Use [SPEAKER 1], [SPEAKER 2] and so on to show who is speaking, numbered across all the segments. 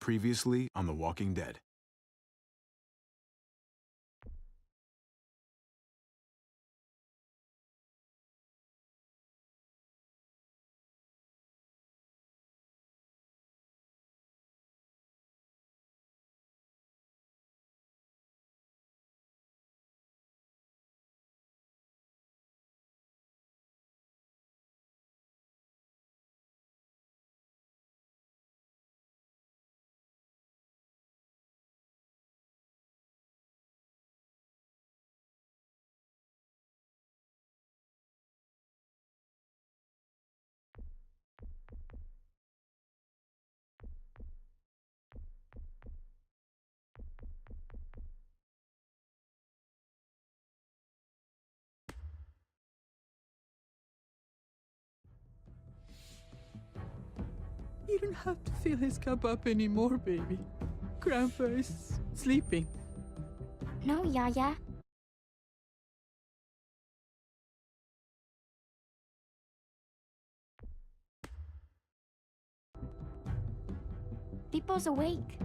[SPEAKER 1] Previously on The Walking Dead.
[SPEAKER 2] You don't have to fill his cup up anymore, baby. Grandpa is sleeping.
[SPEAKER 3] No, Yaya. Pipo's awake.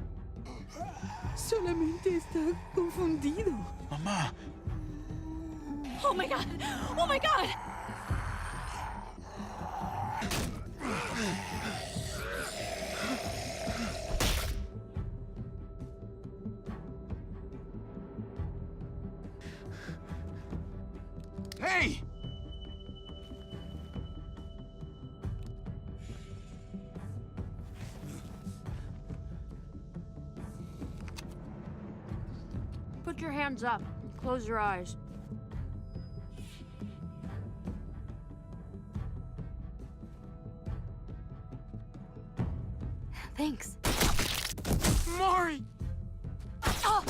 [SPEAKER 2] Solamente está confundido.
[SPEAKER 1] Mamá!
[SPEAKER 3] Oh my god! Oh my god!
[SPEAKER 1] Hey!
[SPEAKER 4] Put your hands up and close your eyes.
[SPEAKER 3] Thanks.
[SPEAKER 4] Mari! Oh,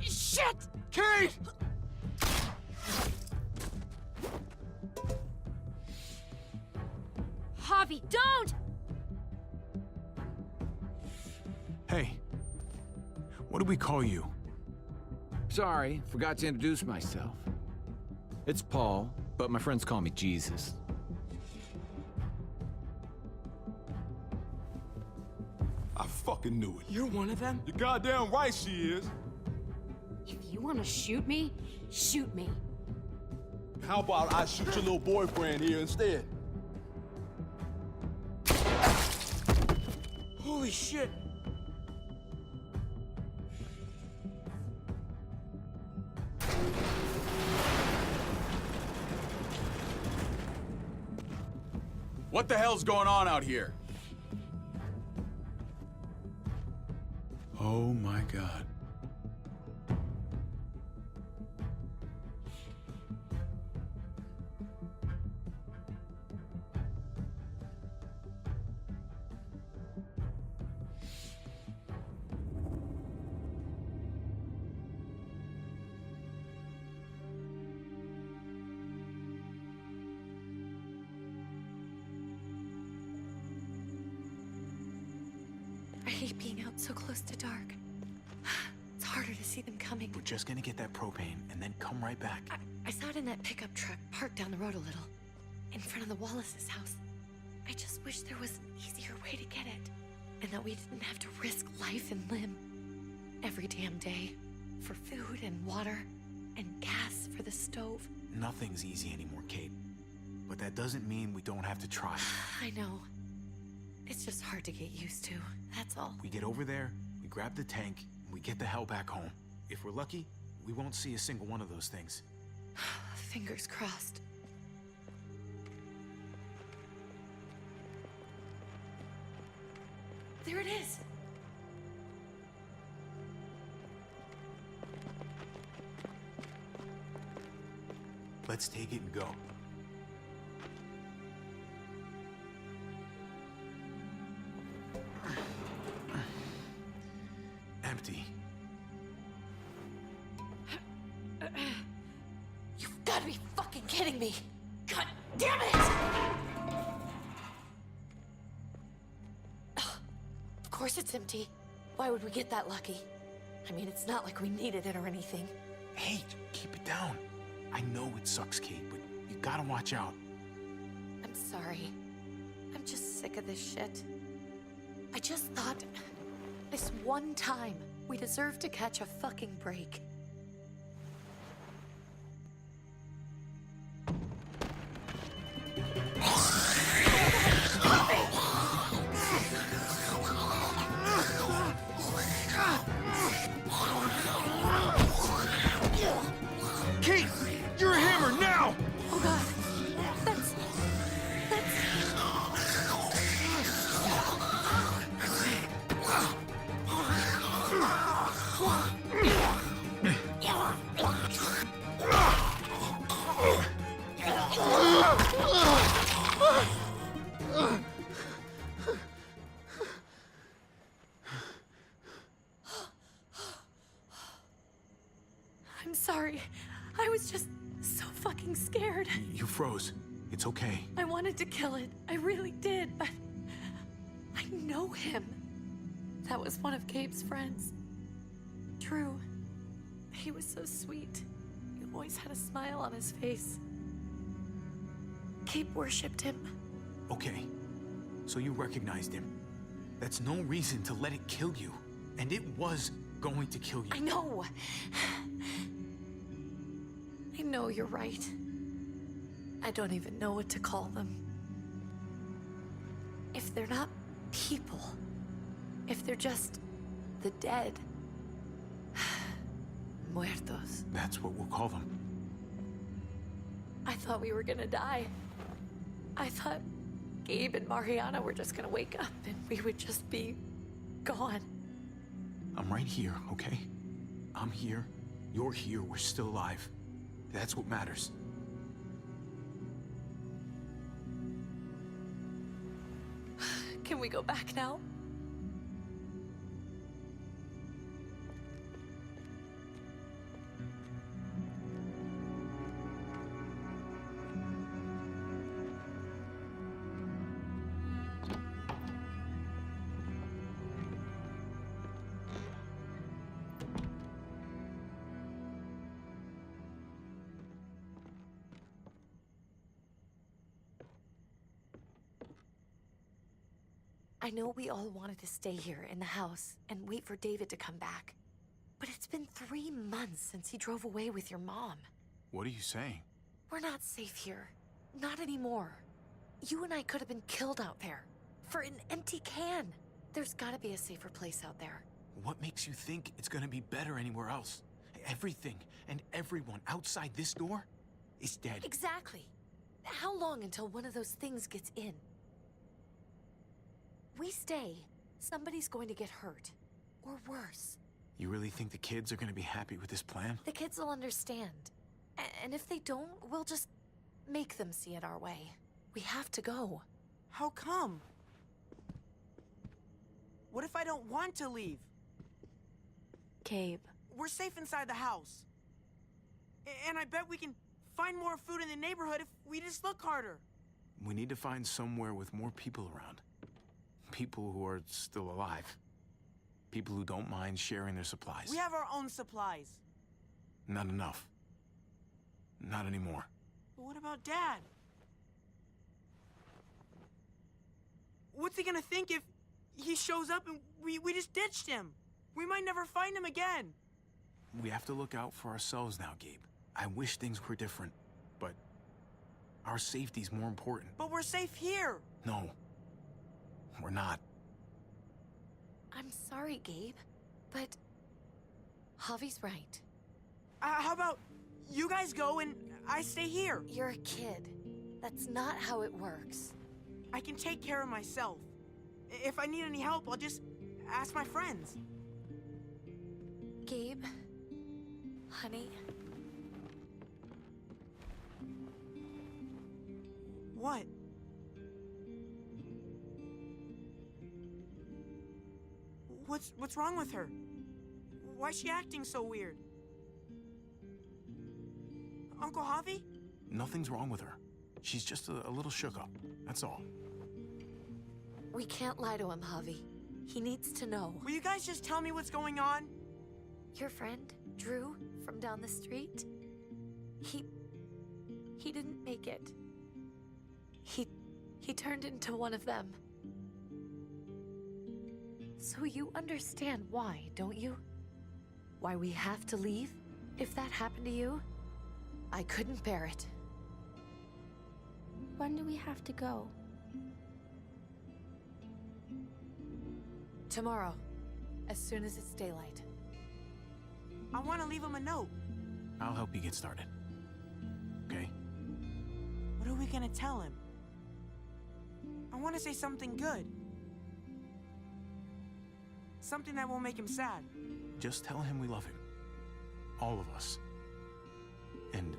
[SPEAKER 4] shit!
[SPEAKER 1] Kate!
[SPEAKER 4] Javi, don't!
[SPEAKER 1] Hey. What do we call you?
[SPEAKER 5] Sorry, forgot to introduce myself. It's Paul, but my friends call me Jesus.
[SPEAKER 6] I fucking knew it.
[SPEAKER 4] You're one of them?
[SPEAKER 6] You're goddamn right she is.
[SPEAKER 4] If you want to shoot me, shoot me.
[SPEAKER 6] How about I shoot your little boyfriend here instead?
[SPEAKER 4] Holy shit!
[SPEAKER 1] What the hell's going on out here? Oh my god.
[SPEAKER 7] I hate being out so close to dark. It's harder to see them coming.
[SPEAKER 1] We're just gonna get that propane and then come right back.
[SPEAKER 7] I saw it in that pickup truck parked down the road a little, in front of the Wallace's house. I just wish there was an easier way to get it, and that we didn't have to risk life and limb every damn day for food and water and gas for the stove.
[SPEAKER 1] Nothing's easy anymore, Kate. But that doesn't mean we don't have to try.
[SPEAKER 7] I know. It's just hard to get used to, that's all.
[SPEAKER 1] We get over there, we grab the tank, and we get the hell back home. If we're lucky, we won't see a single one of those things.
[SPEAKER 7] Fingers crossed. There it is!
[SPEAKER 1] Let's take it and go. Empty.
[SPEAKER 7] You've got to be fucking kidding me! God damn it! Of course it's empty. Why would we get that lucky? I mean, it's not like we needed it or anything.
[SPEAKER 1] Hey, keep it down. I know it sucks, Kate, but you gotta watch out.
[SPEAKER 7] I'm sorry. I'm just sick of this shit. I just thought This one time, we deserve to catch a fucking break.
[SPEAKER 6] Kate, you're a hammer now!
[SPEAKER 7] Oh god. That's... I'm sorry. I was just so fucking scared.
[SPEAKER 1] You froze. It's okay.
[SPEAKER 7] I wanted to kill it. I really did, but I know him. That was one of Gabe's friends. Drew. He was so sweet. He always had a smile on his face. Gabe worshipped him.
[SPEAKER 1] Okay. So you recognized him. That's no reason to let it kill you. And it was going to kill you.
[SPEAKER 7] I know. I know you're right. I don't even know what to call them. If they're not people, if they're just the dead, muertos.
[SPEAKER 1] That's what we'll call them.
[SPEAKER 7] I thought we were gonna die. I thought Gabe and Mariana were just gonna wake up and we would just be gone.
[SPEAKER 1] I'm right here, okay? I'm here. You're here. We're still alive. That's what matters.
[SPEAKER 7] Can we go back now? I know we all wanted to stay here in the house and wait for David to come back. But it's been 3 months since he drove away with your mom.
[SPEAKER 1] What are you saying?
[SPEAKER 7] We're not safe here. Not anymore. You and I could have been killed out there. For an empty can. There's gotta be a safer place out there.
[SPEAKER 1] What makes you think it's gonna be better anywhere else? Everything and everyone outside this door is dead.
[SPEAKER 7] Exactly. How long until one of those things gets in? We stay, somebody's going to get hurt. Or worse.
[SPEAKER 1] You really think the kids are gonna be happy with this plan?
[SPEAKER 7] The kids will understand. And if they don't, we'll just make them see it our way. We have to go.
[SPEAKER 8] How come? What if I don't want to leave?
[SPEAKER 7] Gabe.
[SPEAKER 8] We're safe inside the house. And I bet we can find more food in the neighborhood if we just look harder.
[SPEAKER 1] We need to find somewhere with more people around. People who are still alive. People who don't mind sharing their supplies.
[SPEAKER 8] We have our own supplies.
[SPEAKER 1] Not enough. Not anymore.
[SPEAKER 8] But what about Dad? What's he gonna think if he shows up and we just ditched him? We might never find him again.
[SPEAKER 1] We have to look out for ourselves now, Gabe. I wish things were different, but our safety's more important.
[SPEAKER 8] But we're safe here.
[SPEAKER 1] No, we're not.
[SPEAKER 7] I'm sorry, Gabe, but Javi's right.
[SPEAKER 8] How about you guys go and I stay here?
[SPEAKER 7] You're a kid. That's not how it works.
[SPEAKER 8] I can take care of myself. If I need any help, I'll just ask my friends.
[SPEAKER 7] Gabe, honey,
[SPEAKER 8] What? What's wrong with her? Why is she acting so weird? Uncle Javi?
[SPEAKER 1] Nothing's wrong with her. She's just a little shook up, that's all.
[SPEAKER 7] we can't lie to him, Javi. He needs to know.
[SPEAKER 8] Will you guys just tell me what's going on?
[SPEAKER 7] Your friend, Drew, from down the street, he didn't make it. He turned into one of them. So you understand why, don't you? Why we have to leave? If that happened to you, I couldn't bear it.
[SPEAKER 3] When do we have to go?
[SPEAKER 7] Tomorrow, as soon as it's daylight.
[SPEAKER 8] I want to leave him a note.
[SPEAKER 1] I'll help you get started. Okay?
[SPEAKER 8] What are we gonna tell him? I want to say something good. Something that won't make him sad.
[SPEAKER 1] Just tell him we love him. All of us. And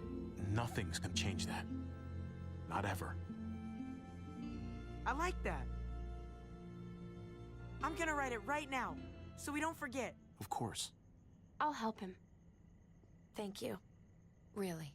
[SPEAKER 1] nothing's gonna change that. Not ever.
[SPEAKER 8] I like that. I'm gonna write it right now, so we don't forget.
[SPEAKER 1] Of course.
[SPEAKER 3] I'll help him.
[SPEAKER 7] Thank you. Really.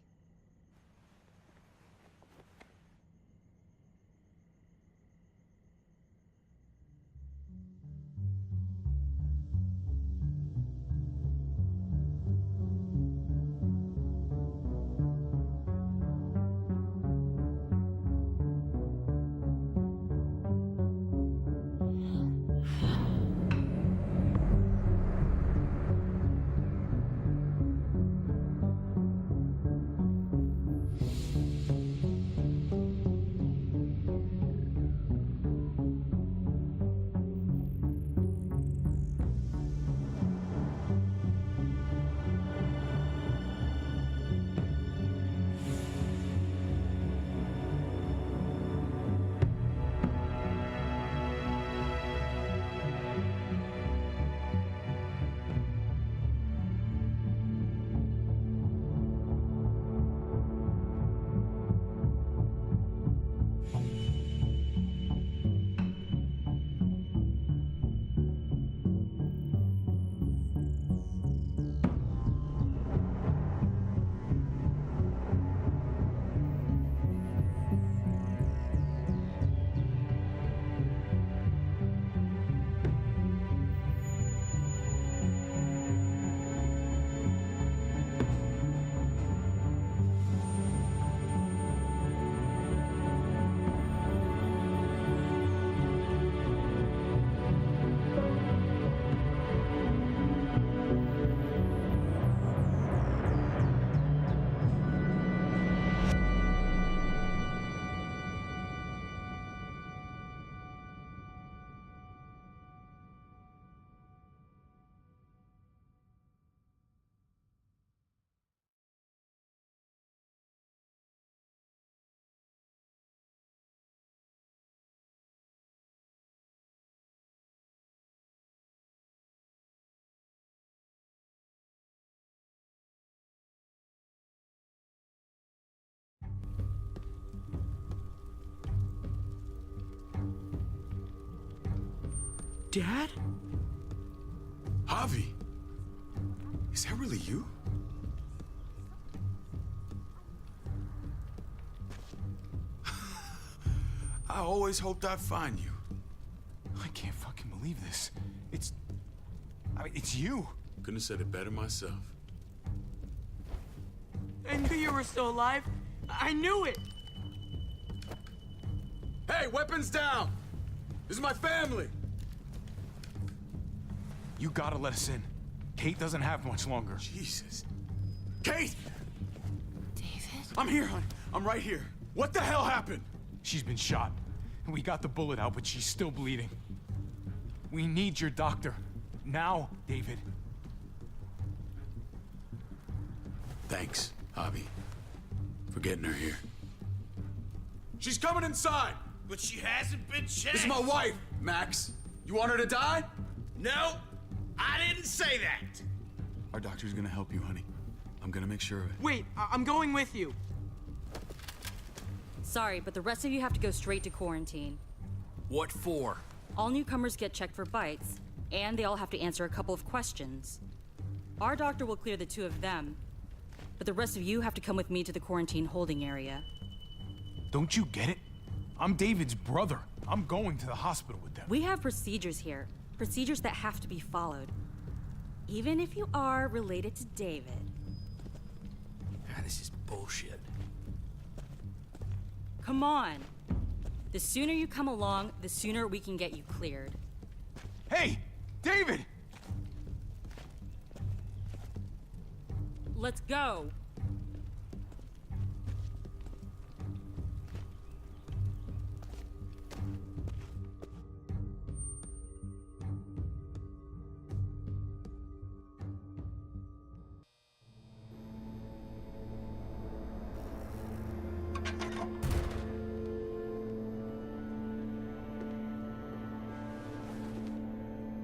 [SPEAKER 8] Dad?
[SPEAKER 9] Javi, is that really you? I always hoped I'd find you.
[SPEAKER 1] I can't fucking believe this. It's you.
[SPEAKER 9] Couldn't have said it better myself.
[SPEAKER 8] I knew you were still alive. I knew it.
[SPEAKER 9] Hey, weapons down! This is my family!
[SPEAKER 1] You gotta let us in. Kate doesn't have much longer.
[SPEAKER 9] Jesus. Kate!
[SPEAKER 7] David?
[SPEAKER 9] I'm here, hon. I'm right here. What the hell happened?
[SPEAKER 1] She's been shot. And we got the bullet out, but she's still bleeding. We need your doctor. Now, David.
[SPEAKER 9] Thanks, Javi, for getting her here. She's coming inside!
[SPEAKER 10] But she hasn't been checked.
[SPEAKER 9] This is my wife, Max. You want her to die?
[SPEAKER 10] No, I didn't say that.
[SPEAKER 9] Our doctor's gonna help you, honey. I'm gonna make sure of it.
[SPEAKER 8] Wait, I'm going with you.
[SPEAKER 11] Sorry, but the rest of you have to go straight to quarantine.
[SPEAKER 10] What for?
[SPEAKER 11] All newcomers get checked for bites, and they all have to answer a couple of questions. Our doctor will clear the two of them, but the rest of you have to come with me to the quarantine holding area.
[SPEAKER 1] Don't you get it? I'm David's brother. I'm going to the hospital with them.
[SPEAKER 11] We have procedures here, procedures that have to be followed. Even if you are related to David.
[SPEAKER 10] This is bullshit.
[SPEAKER 11] Come on. The sooner you come along, the sooner we can get you cleared.
[SPEAKER 1] Hey! David!
[SPEAKER 11] Let's go.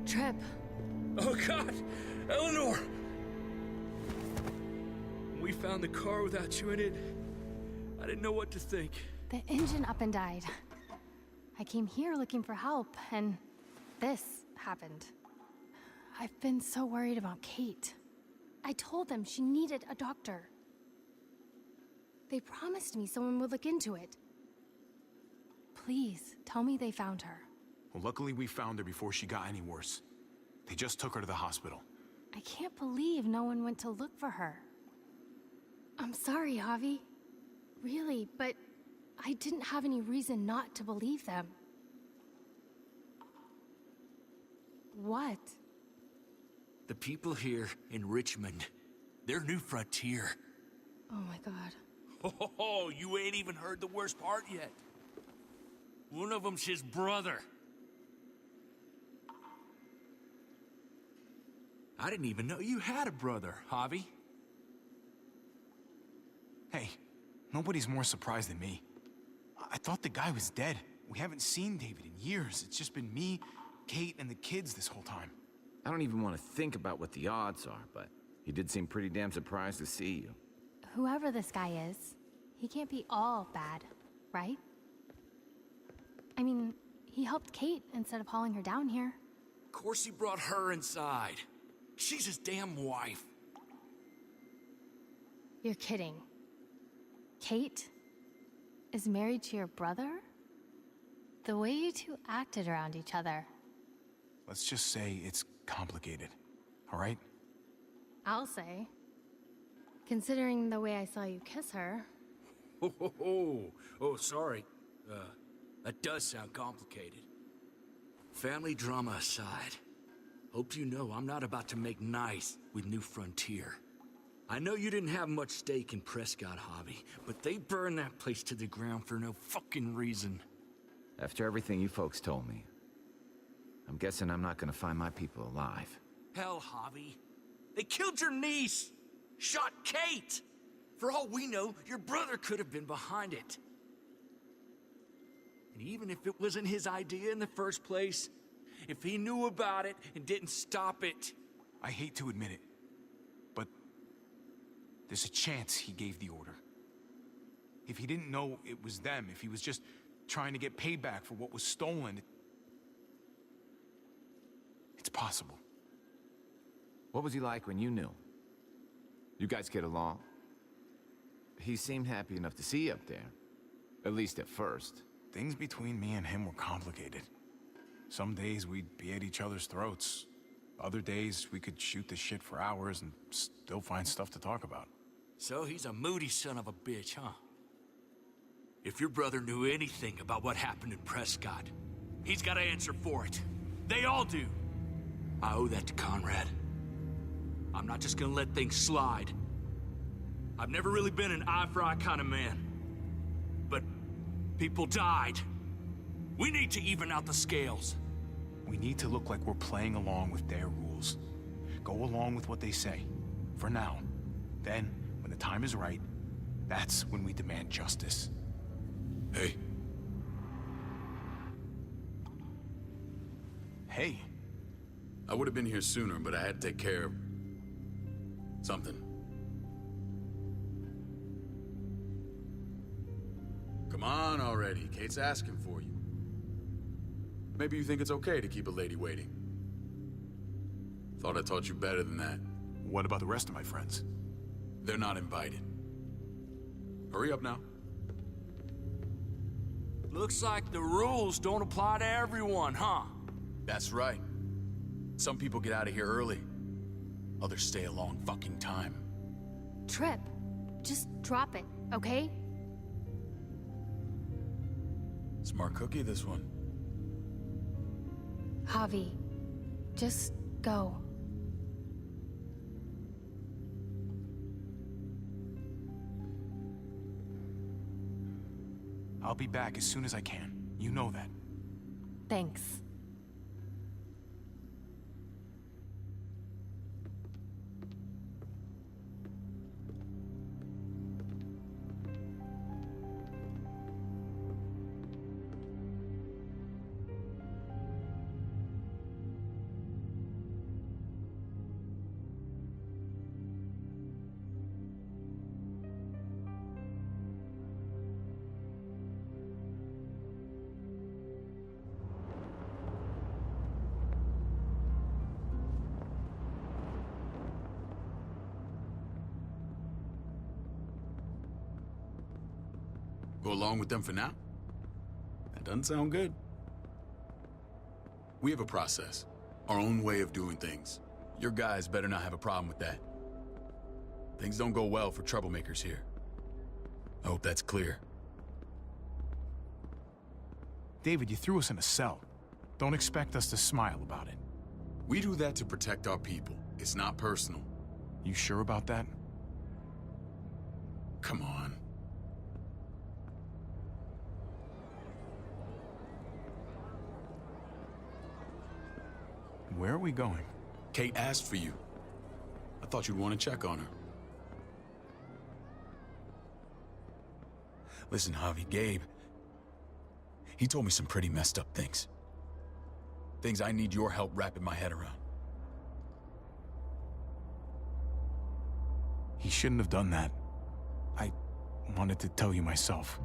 [SPEAKER 7] Trip.
[SPEAKER 10] Oh, God! Eleanor! We found the car without you in it. I didn't know what to think.
[SPEAKER 12] The engine up and died. I came here looking for help, and this happened. I've been so worried about Kate. I told them she needed a doctor. They promised me someone would look into it. Please, tell me they found her.
[SPEAKER 1] Well, luckily we found her before she got any worse. They just took her to the hospital.
[SPEAKER 12] I can't believe no one went to look for her. I'm sorry, Javi. Really, but I didn't have any reason not to believe them. What?
[SPEAKER 10] The people here in Richmond, their new frontier.
[SPEAKER 12] Oh my God.
[SPEAKER 10] Oh, you ain't even heard the worst part yet. One of them's his brother. I didn't even know you had a brother, Javi.
[SPEAKER 1] Hey, nobody's more surprised than me. I thought the guy was dead. We haven't seen David in years. It's just been me, Kate, and the kids this whole time.
[SPEAKER 5] I don't even want to think about what the odds are, but he did seem pretty damn surprised to see you.
[SPEAKER 12] Whoever this guy is, he can't be all bad, right? I mean, he helped Kate instead of hauling her down here.
[SPEAKER 10] Of course he brought her inside. She's his damn wife.
[SPEAKER 12] You're kidding. Kate is married to your brother? The way you two acted around each other.
[SPEAKER 1] Let's just say it's complicated, all right?
[SPEAKER 12] I'll say. Considering the way I saw you kiss her.
[SPEAKER 10] Oh, sorry. That does sound complicated. Family drama aside, hope you know I'm not about to make nice with New Frontier. I know you didn't have much stake in Prescott, Javi, but they burned that place to the ground for no fucking reason.
[SPEAKER 5] After everything you folks told me, I'm guessing I'm not gonna find my people alive.
[SPEAKER 10] Hell, Javi. They killed your niece! Shot Kate! For all we know, your brother could have been behind it. And even if it wasn't his idea in the first place, if he knew about it and didn't stop it...
[SPEAKER 1] I hate to admit it, but there's a chance he gave the order. If he didn't know it was them, if he was just trying to get payback for what was stolen, it's possible.
[SPEAKER 5] What was he like when you knew? You guys get along? He seemed happy enough to see you up there. At least at first.
[SPEAKER 1] Things between me and him were complicated. Some days we'd be at each other's throats. Other days we could shoot the shit for hours and still find stuff to talk about.
[SPEAKER 10] So he's a moody son of a bitch, huh? If your brother knew anything about what happened in Prescott, he's got to answer for it. They all do. I owe that to Conrad. I'm not just gonna let things slide. I've never really been an eye-for-eye kind of man. But people died. We need to even out the scales.
[SPEAKER 1] We need to look like we're playing along with their rules. Go along with what they say. For now. Then, when the time is right, that's when we demand justice.
[SPEAKER 9] Hey.
[SPEAKER 1] Hey.
[SPEAKER 9] I would have been here sooner, but I had to take care of... something. Come on already. Kate's asking for you. Maybe you think it's okay to keep a lady waiting. Thought I taught you better than that.
[SPEAKER 1] What about the rest of my friends?
[SPEAKER 9] They're not invited. Hurry up now.
[SPEAKER 10] Looks like the rules don't apply to everyone, huh?
[SPEAKER 9] That's right. Some people get out of here early. Others stay a long fucking time.
[SPEAKER 12] Trip, just drop it, okay?
[SPEAKER 9] Smart cookie, this one.
[SPEAKER 12] Javi, Just go.
[SPEAKER 1] I'll be back as soon as I can. You know that.
[SPEAKER 12] Thanks.
[SPEAKER 9] Go along with them for now? That doesn't sound good. We have a process, our own way of doing things. Your guys better not have a problem with that. Things don't go well for troublemakers here. I hope that's clear.
[SPEAKER 1] David, you threw us in a cell. Don't expect us to smile about it.
[SPEAKER 9] We do that to protect our people. It's not personal.
[SPEAKER 1] You sure about that?
[SPEAKER 9] Come on.
[SPEAKER 1] Where are we going?
[SPEAKER 9] Kate asked for you. I thought you'd want to check on her. Listen, Javi, Gabe, he told me some pretty messed up things. Things I need your help wrapping my head around.
[SPEAKER 1] He shouldn't have done that. I wanted to tell you myself.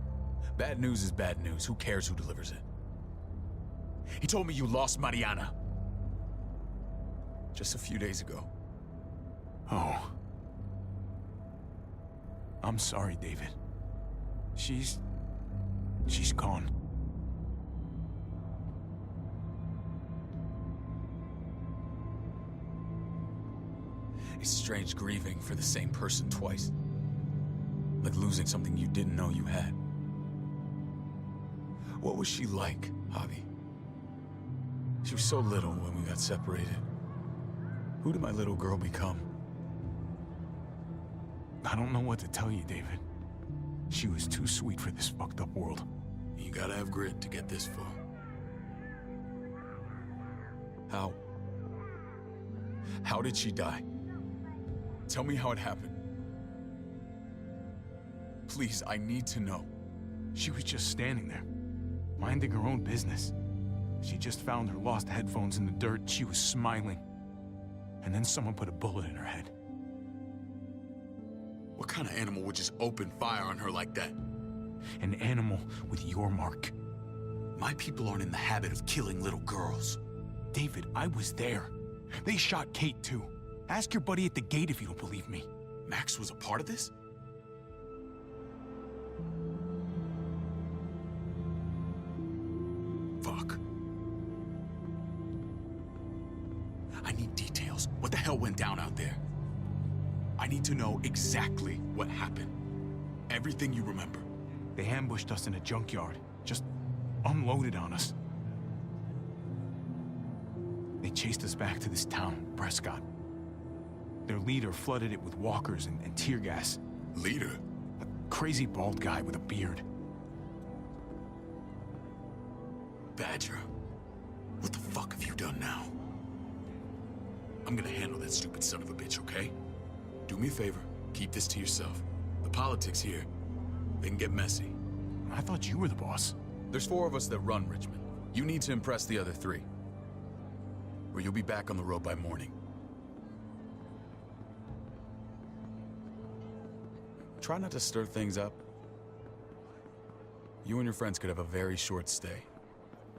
[SPEAKER 9] Bad news is bad news. Who cares who delivers it? He told me you lost Mariana. Just a few days ago.
[SPEAKER 1] Oh. I'm sorry, David. She's gone.
[SPEAKER 9] It's strange grieving for the same person twice. Like losing something you didn't know you had. What was she like, Javi? She was so little when we got separated. Who did my little girl become?
[SPEAKER 1] I don't know what to tell you, David. She was too sweet for this fucked up world.
[SPEAKER 9] You gotta have grit to get this far. How did she die? Tell me how it happened. Please, I need to know.
[SPEAKER 1] She was just standing there, minding her own business. She just found her lost headphones in the dirt. She was smiling. And then someone put a bullet in her head.
[SPEAKER 9] What kind of animal would just open fire on her like that?
[SPEAKER 1] An animal with your mark.
[SPEAKER 9] My people aren't in the habit of killing little girls.
[SPEAKER 1] David, I was there. They shot Kate too. Ask your buddy at the gate if you don't believe me.
[SPEAKER 9] Max was a part of this? Fuck. I need details. What the hell went down out there? I need to know exactly what happened. Everything you remember.
[SPEAKER 1] They ambushed us in a junkyard. Just unloaded on us. They chased us back to this town, Prescott. Their leader flooded it with walkers and tear gas.
[SPEAKER 9] Leader?
[SPEAKER 1] A crazy bald guy with a beard.
[SPEAKER 9] Badger, what the fuck have you done now? I'm gonna handle that stupid son of a bitch, okay? Do me a favor, keep this to yourself. The politics here, they can get messy.
[SPEAKER 1] I thought you were the boss.
[SPEAKER 9] There's 4 of us that run Richmond. You need to impress the other 3. Or you'll be back on the road by morning. Try not to stir things up. You and your friends could have a very short stay.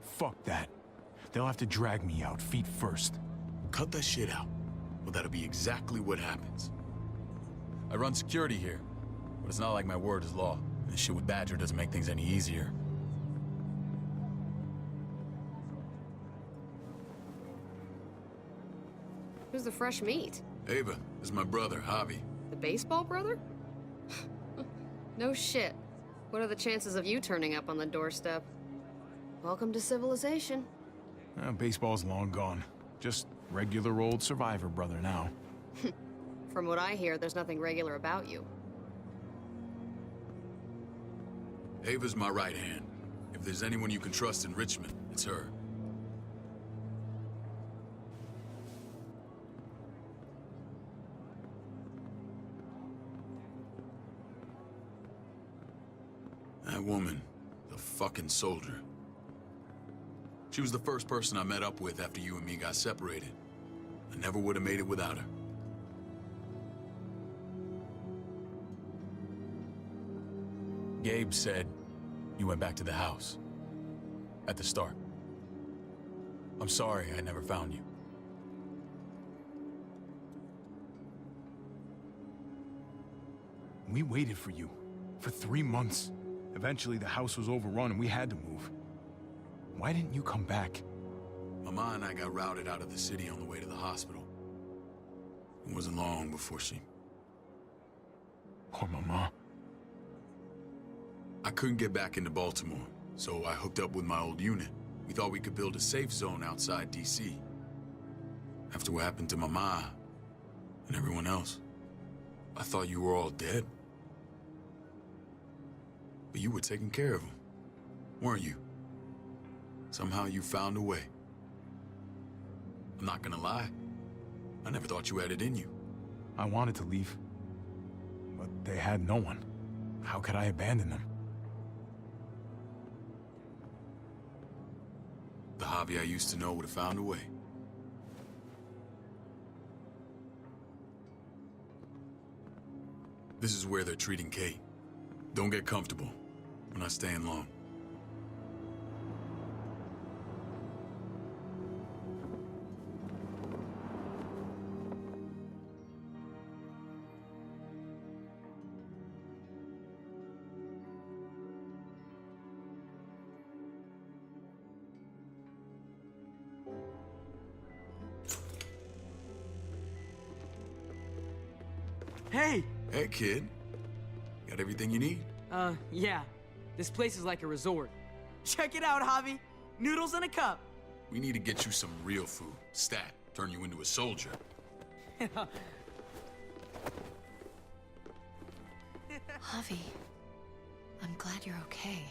[SPEAKER 1] Fuck that. They'll have to drag me out, feet first.
[SPEAKER 9] Cut that shit out. Well, that'll be exactly what happens. I run security here, but it's not like my word is law. This shit with Badger doesn't make things any easier.
[SPEAKER 4] Who's the fresh meat?
[SPEAKER 9] Ava, this is my brother, Javi.
[SPEAKER 4] The baseball brother? No shit. What are the chances of you turning up on the doorstep? Welcome to civilization.
[SPEAKER 1] Baseball's long gone. Just Regular old survivor brother now.
[SPEAKER 4] From what I hear, there's nothing regular about you.
[SPEAKER 9] Ava's my right hand. If there's anyone you can trust in Richmond, it's her. That woman, the fucking soldier. She was the first person I met up with after you and me got separated. I never would have made it without her. Gabe said you went back to the house. At the start. I'm sorry I never found you.
[SPEAKER 1] We waited for you. For 3 months. Eventually the house was overrun and we had to move. Why didn't you come back?
[SPEAKER 9] Mama and I got routed out of the city on the way to the hospital. It wasn't long before she...
[SPEAKER 1] Poor Mama.
[SPEAKER 9] I couldn't get back into Baltimore, so I hooked up with my old unit. We thought we could build a safe zone outside D.C. After what happened to Mama and everyone else, I thought you were all dead. But you were taking care of them, weren't you? Somehow you found a way. I'm not gonna lie. I never thought you had it in you.
[SPEAKER 1] I wanted to leave. But they had no one. How could I abandon them?
[SPEAKER 9] The Javi I used to know would have found a way. This is where they're treating Kate. Don't get comfortable. We're not staying long.
[SPEAKER 8] Hey!
[SPEAKER 9] Hey, kid. Got everything you need?
[SPEAKER 8] Yeah. This place is like a resort. Check it out, Javi. Noodles in a cup.
[SPEAKER 9] We need to get you some real food. Stat. Turn you into a soldier.
[SPEAKER 7] Javi, I'm glad you're okay.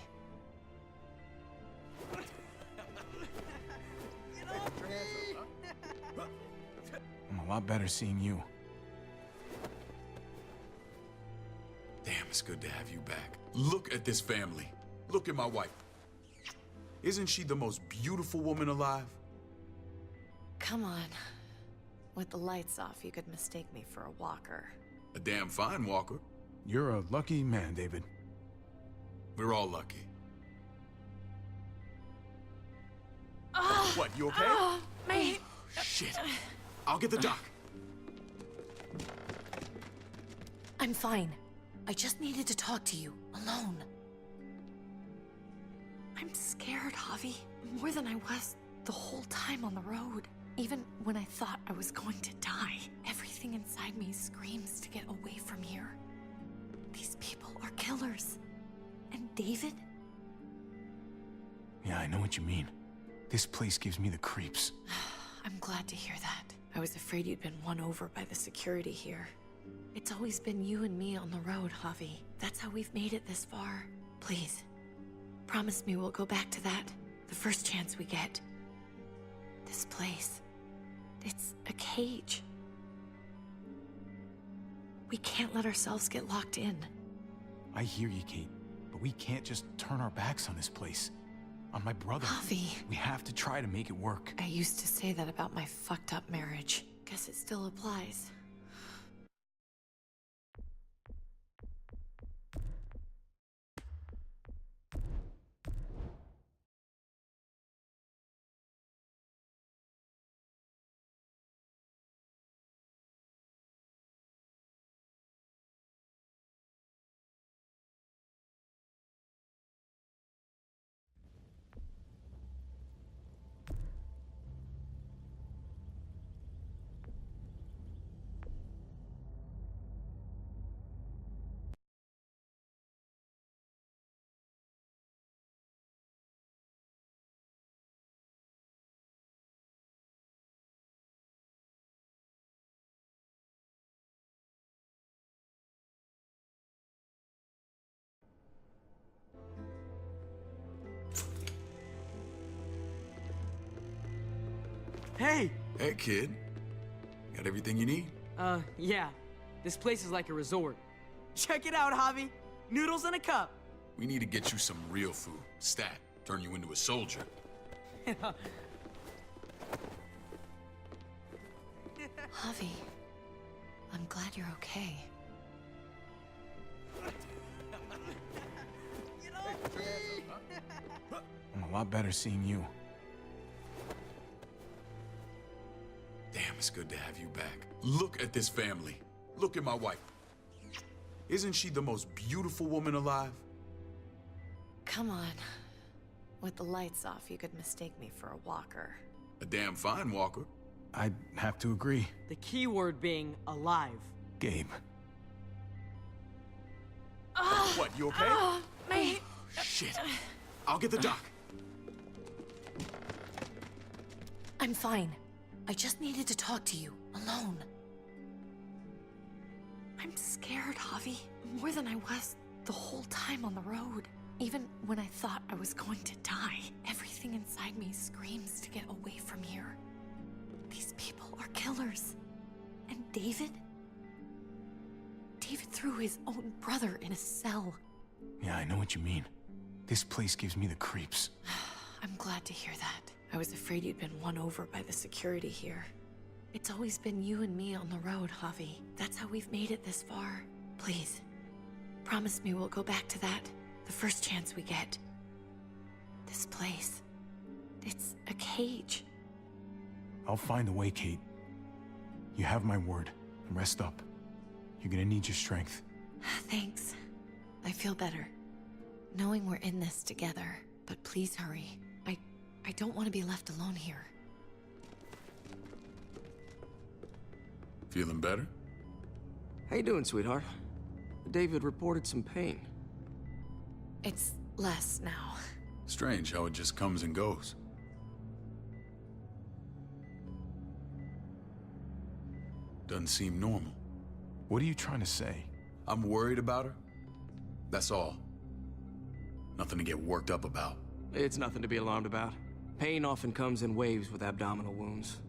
[SPEAKER 1] I'm a lot better seeing you.
[SPEAKER 9] Damn, it's good to have you back. Look at this family. Look at my wife. Isn't she the most beautiful woman alive?
[SPEAKER 7] Come on. With the lights off, you could mistake me for a walker.
[SPEAKER 9] A damn fine walker.
[SPEAKER 1] You're a lucky man, David.
[SPEAKER 9] We're all lucky. What, you okay?
[SPEAKER 7] Mate!
[SPEAKER 9] Shit. I'll get the doc.
[SPEAKER 7] I'm fine. I just needed to talk to you, alone. I'm scared, Javi. More than I was the whole time on the road. Even when I thought I was going to die, everything inside me screams to get away from here. These people are killers. And David?
[SPEAKER 1] Yeah, I know what you mean. This place gives me the creeps.
[SPEAKER 7] I'm glad to hear that. I was afraid you'd been won over by the security here. It's always been you and me on the road, Javi. That's how we've made it this far. Please, promise me we'll go back to that the first chance we get. This place, it's a cage. We can't let ourselves get locked in.
[SPEAKER 1] I hear you, Kate, but we can't just turn our backs on this place. On my brother.
[SPEAKER 7] Javi.
[SPEAKER 1] We have to try to make it work.
[SPEAKER 7] I used to say that about my fucked up marriage. Guess it still applies.
[SPEAKER 8] Hey!
[SPEAKER 9] Hey, kid. Got everything you need?
[SPEAKER 8] Yeah. This place is like a resort. Check it out, Javi. Noodles in a cup.
[SPEAKER 9] We need to get you some real food. Stat. Turn you into a soldier.
[SPEAKER 7] Javi, I'm glad you're okay.
[SPEAKER 1] I'm a lot better seeing you.
[SPEAKER 9] Damn, it's good to have you back. Look at this family. Look at my wife. Isn't she the most beautiful woman alive?
[SPEAKER 7] Come on. With the lights off, you could mistake me for a walker.
[SPEAKER 9] A damn fine walker.
[SPEAKER 1] I'd have to agree.
[SPEAKER 8] The key word being alive.
[SPEAKER 1] Gabe.
[SPEAKER 9] What, you okay?
[SPEAKER 7] My...
[SPEAKER 9] Shit. I'll get the doc.
[SPEAKER 7] I'm fine. I just needed to talk to you, alone. I'm scared, Javi. More than I was the whole time on the road. Even when I thought I was going to die, everything inside me screams to get away from here. These people are killers. And David? David threw his own brother in a cell.
[SPEAKER 1] Yeah, I know what you mean. This place gives me the creeps.
[SPEAKER 7] I'm glad to hear that. I was afraid you'd been won over by the security here. It's always been you and me on the road, Javi. That's how we've made it this far. Please, promise me we'll go back to that the first chance we get. This place, it's a cage.
[SPEAKER 1] I'll find a way, Kate. You have my word. Rest up. You're gonna need your strength.
[SPEAKER 7] Thanks. I feel better. Knowing we're in this together. But please hurry. I don't want to be left alone here.
[SPEAKER 9] Feeling better?
[SPEAKER 13] How you doing, sweetheart? David reported some pain.
[SPEAKER 7] It's less now.
[SPEAKER 9] Strange how it just comes and goes. Doesn't seem normal.
[SPEAKER 1] What are you trying to say?
[SPEAKER 9] I'm worried about her. That's all. Nothing to get worked up about.
[SPEAKER 13] It's nothing to be alarmed about. Pain often comes in waves with abdominal wounds.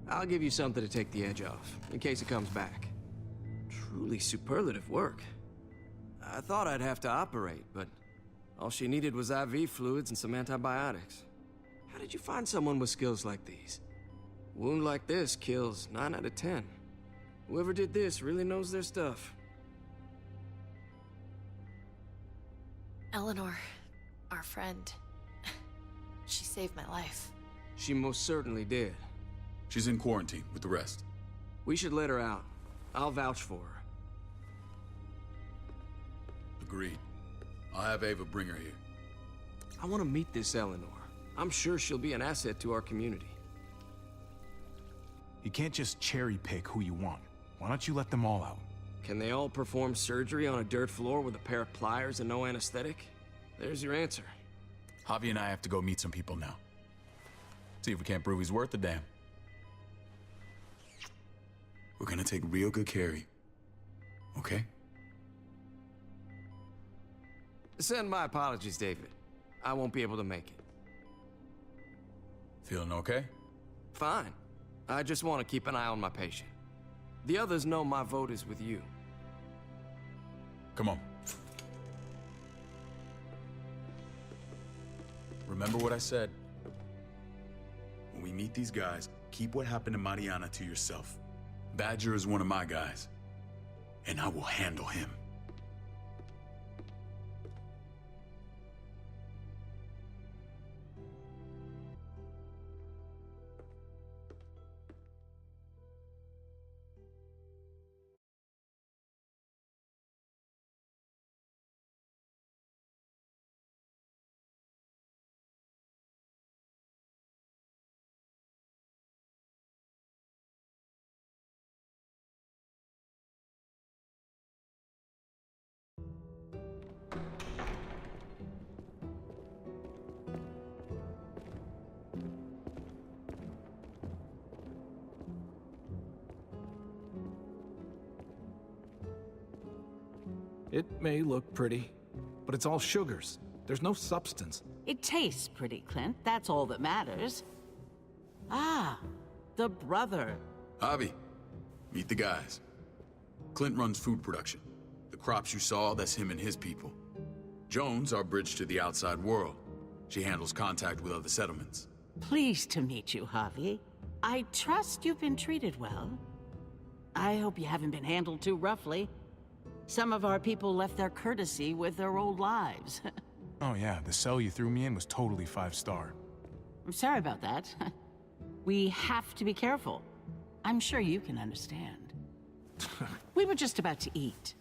[SPEAKER 13] I'll give you something to take the edge off, in case it comes back. Truly superlative work. I thought I'd have to operate, but all she needed was IV fluids and some antibiotics. How did you find someone with skills like these? A wound like this kills 9 out of 10. Whoever did this really knows their stuff.
[SPEAKER 7] Eleanor, our friend, she saved my life.
[SPEAKER 13] She most certainly did.
[SPEAKER 9] She's in quarantine with the rest.
[SPEAKER 13] We should let her out. I'll vouch for her.
[SPEAKER 9] Agreed. I'll have Ava bring her here.
[SPEAKER 13] I want to meet this Eleanor. I'm sure she'll be an asset to our community.
[SPEAKER 1] You can't just cherry pick who you want. Why don't you let them all out?
[SPEAKER 13] Can they all perform surgery on a dirt floor with a pair of pliers and no anesthetic? There's your answer.
[SPEAKER 9] Javi and I have to go meet some people now. See if we can't prove he's worth a damn. We're gonna take real good care of you. Okay?
[SPEAKER 13] Send my apologies, David. I won't be able to make it.
[SPEAKER 9] Feeling okay?
[SPEAKER 13] Fine. I just want to keep an eye on my patient. The others know my vote is with you.
[SPEAKER 9] Come on. Remember what I said. When we meet these guys, keep what happened to Mariana to yourself. Badger is one of my guys, and I will handle him.
[SPEAKER 14] It may look pretty, but it's all sugars. There's no substance. It tastes pretty, Clint. That's all that matters. Ah, the brother.
[SPEAKER 9] Javi, meet the guys. Clint runs food production. The crops you saw, that's him and his people. Jones, our bridge to the outside world. She handles contact with other settlements.
[SPEAKER 14] Pleased to meet you, Javi. I trust you've been treated well. I hope you haven't been handled too roughly. Some of our people left their courtesy with their old lives.
[SPEAKER 1] Oh yeah, the cell you threw me in was totally 5-star.
[SPEAKER 14] I'm sorry about that. We have to be careful. I'm sure you can understand. We were just about to eat.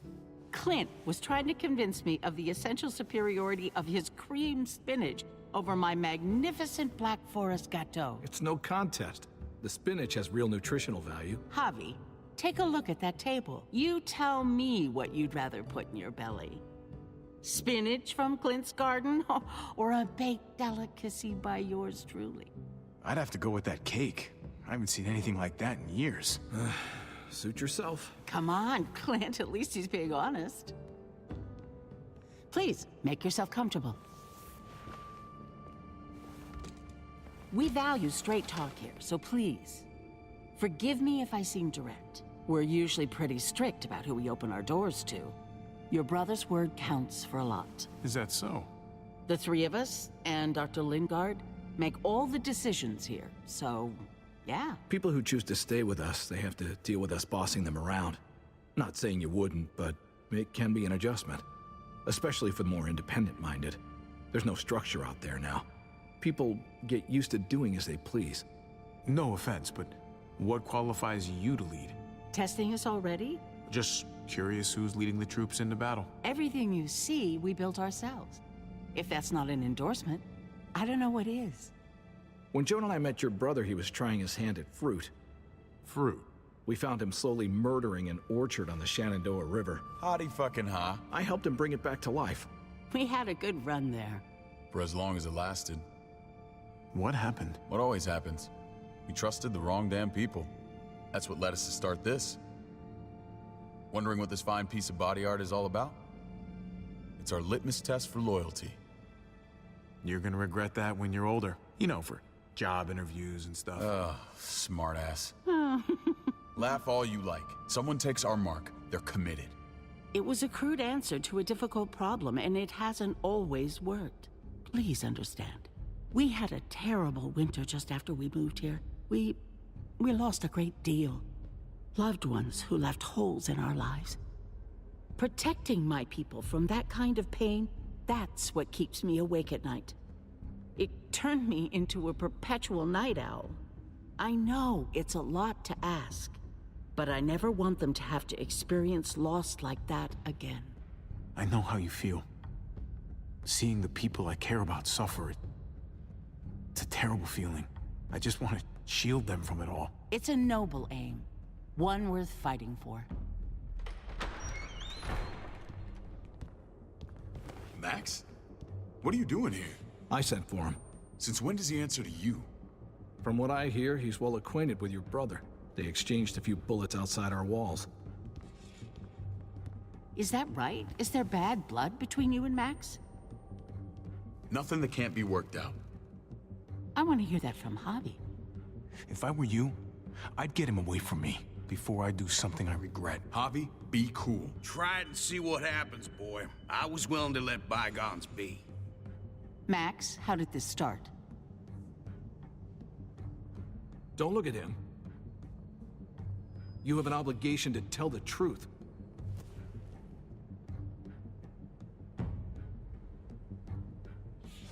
[SPEAKER 14] Clint was trying to convince me of the essential superiority of his cream spinach over my magnificent Black Forest gâteau.
[SPEAKER 15] It's no contest. The spinach has real nutritional value.
[SPEAKER 14] Javi, take a look at that table. You tell me what you'd rather put in your belly. Spinach from Clint's garden, or a baked delicacy by yours truly?
[SPEAKER 1] I'd have to go with that cake. I haven't seen anything like that in years.
[SPEAKER 15] Suit yourself.
[SPEAKER 14] Come on, Clint, at least he's being honest. Please, make yourself comfortable. We value straight talk here, so please, forgive me if I seem direct. We're usually pretty strict about who we open our doors to. Your brother's word counts for a lot.
[SPEAKER 1] Is that so?
[SPEAKER 14] The three of us, and Dr. Lingard, make all the decisions here, so, yeah.
[SPEAKER 15] People who choose to stay with us, they have to deal with us bossing them around. Not saying you wouldn't, but it can be an adjustment. Especially for the more independent-minded. There's no structure out there now. People get used to doing as they please.
[SPEAKER 1] No offense, but what qualifies you to lead?
[SPEAKER 14] Testing us already?
[SPEAKER 1] Just curious who's leading the troops into battle.
[SPEAKER 14] Everything you see, we built ourselves. If that's not an endorsement, I don't know what is.
[SPEAKER 15] When Joan and I met your brother, he was trying his hand at fruit.
[SPEAKER 1] Fruit?
[SPEAKER 15] We found him slowly murdering an orchard on the Shenandoah River.
[SPEAKER 9] Howdy fucking ha.
[SPEAKER 15] I helped him bring it back to life.
[SPEAKER 14] We had a good run there.
[SPEAKER 9] For as long as it lasted.
[SPEAKER 1] What happened?
[SPEAKER 9] What always happens. We trusted the wrong damn people. That's what led us to start this. Wondering what this fine piece of body art is all about? It's our litmus test for loyalty.
[SPEAKER 1] You're gonna regret that when you're older. You know, for job interviews and stuff.
[SPEAKER 9] Smartass. Laugh all you like. Someone takes our mark, they're committed.
[SPEAKER 14] It was a crude answer to a difficult problem, and it hasn't always worked. Please understand. We had a terrible winter just after we moved here. We lost a great deal. Loved ones who left holes in our lives. Protecting my people from that kind of pain, that's what keeps me awake at night. It turned me into a perpetual night owl. I know it's a lot to ask, but I never want them to have to experience loss like that again.
[SPEAKER 1] I know how you feel. Seeing the people I care about suffer, it's a terrible feeling. I just want to shield them from it all.
[SPEAKER 14] It's a noble aim. One worth fighting for.
[SPEAKER 9] Max? What are you doing here?
[SPEAKER 15] I sent for him.
[SPEAKER 9] Since when does he answer to you?
[SPEAKER 15] From what I hear, he's well acquainted with your brother. They exchanged a few bullets outside our walls.
[SPEAKER 14] Is that right? Is there bad blood between you and Max?
[SPEAKER 9] Nothing that can't be worked out.
[SPEAKER 14] I want to hear that from Javi.
[SPEAKER 1] If I were you, I'd get him away from me before I do something I regret.
[SPEAKER 9] Javi, be cool.
[SPEAKER 16] Try it and see what happens, boy. I was willing to let bygones be.
[SPEAKER 14] Max, how did this start?
[SPEAKER 15] Don't look at him. You have an obligation to tell the truth.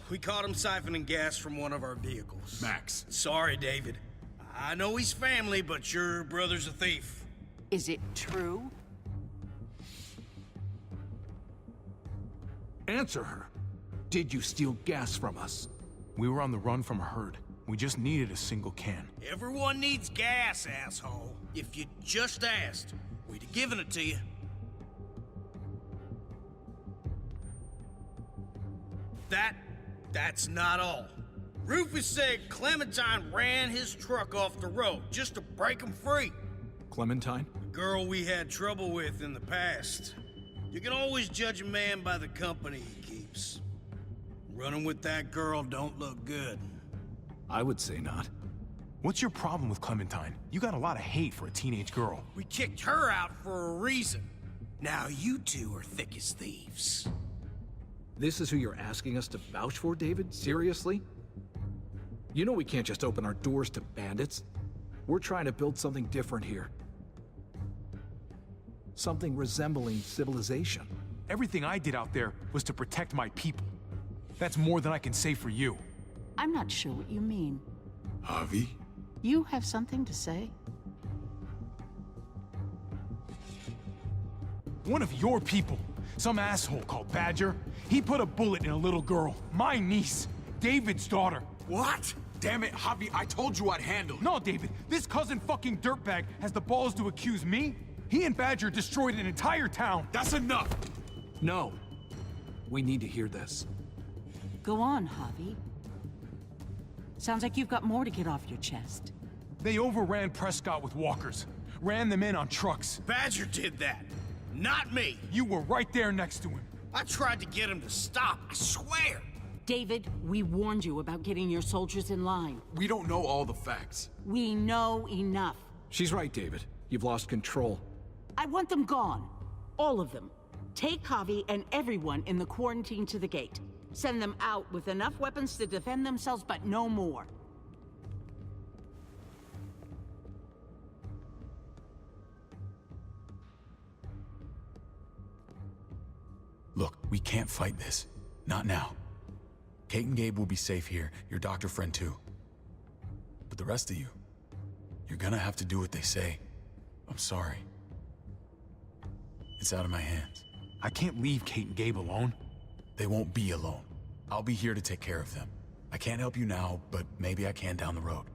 [SPEAKER 16] We caught him siphoning gas from one of our vehicles.
[SPEAKER 9] Max.
[SPEAKER 16] Sorry, David. I know he's family, but your brother's a thief.
[SPEAKER 14] Is it true?
[SPEAKER 15] Answer her. Did you steal gas from us?
[SPEAKER 1] We were on the run from a herd. We just needed a single can.
[SPEAKER 16] Everyone needs gas, asshole. If you just asked, we'd have given it to you. That's not all. Rufus said Clementine ran his truck off the road just to break him free.
[SPEAKER 15] Clementine?
[SPEAKER 16] The girl we had trouble with in the past. You can always judge a man by the company he keeps. Running with that girl don't look good.
[SPEAKER 15] I would say not.
[SPEAKER 1] What's your problem with Clementine? You got a lot of hate for a teenage girl.
[SPEAKER 16] We kicked her out for a reason. Now you two are thick as thieves.
[SPEAKER 15] This is who you're asking us to vouch for, David? Seriously? You know we can't just open our doors to bandits. We're trying to build something different here. Something resembling civilization.
[SPEAKER 1] Everything I did out there was to protect my people. That's more than I can say for you.
[SPEAKER 14] I'm not sure what you mean.
[SPEAKER 9] Javi?
[SPEAKER 14] You have something to say?
[SPEAKER 1] One of your people, some asshole called Badger, he put a bullet in a little girl, my niece, David's daughter.
[SPEAKER 9] What? Damn it, Javi, I told you I'd handle it.
[SPEAKER 1] No, David, this cousin fucking dirtbag has the balls to accuse me? He and Badger destroyed an entire town.
[SPEAKER 9] That's enough!
[SPEAKER 15] No. We need to hear this.
[SPEAKER 14] Go on, Javi. Sounds like you've got more to get off your chest.
[SPEAKER 1] They overran Prescott with walkers, ran them in on trucks.
[SPEAKER 16] Badger did that, not me.
[SPEAKER 1] You were right there next to him.
[SPEAKER 16] I tried to get him to stop, I swear.
[SPEAKER 14] David, we warned you about getting your soldiers in line.
[SPEAKER 9] We don't know all the facts.
[SPEAKER 14] We know enough.
[SPEAKER 15] She's right, David. You've lost control.
[SPEAKER 14] I want them gone. All of them. Take Javi and everyone in the quarantine to the gate. Send them out with enough weapons to defend themselves, but no more.
[SPEAKER 9] Look, we can't fight this. Not now. Kate and Gabe will be safe here, your doctor friend too. But the rest of you, you're gonna have to do what they say. I'm sorry. It's out of my hands.
[SPEAKER 1] I can't leave Kate and Gabe alone.
[SPEAKER 9] They won't be alone. I'll be here to take care of them. I can't help you now, but maybe I can down the road.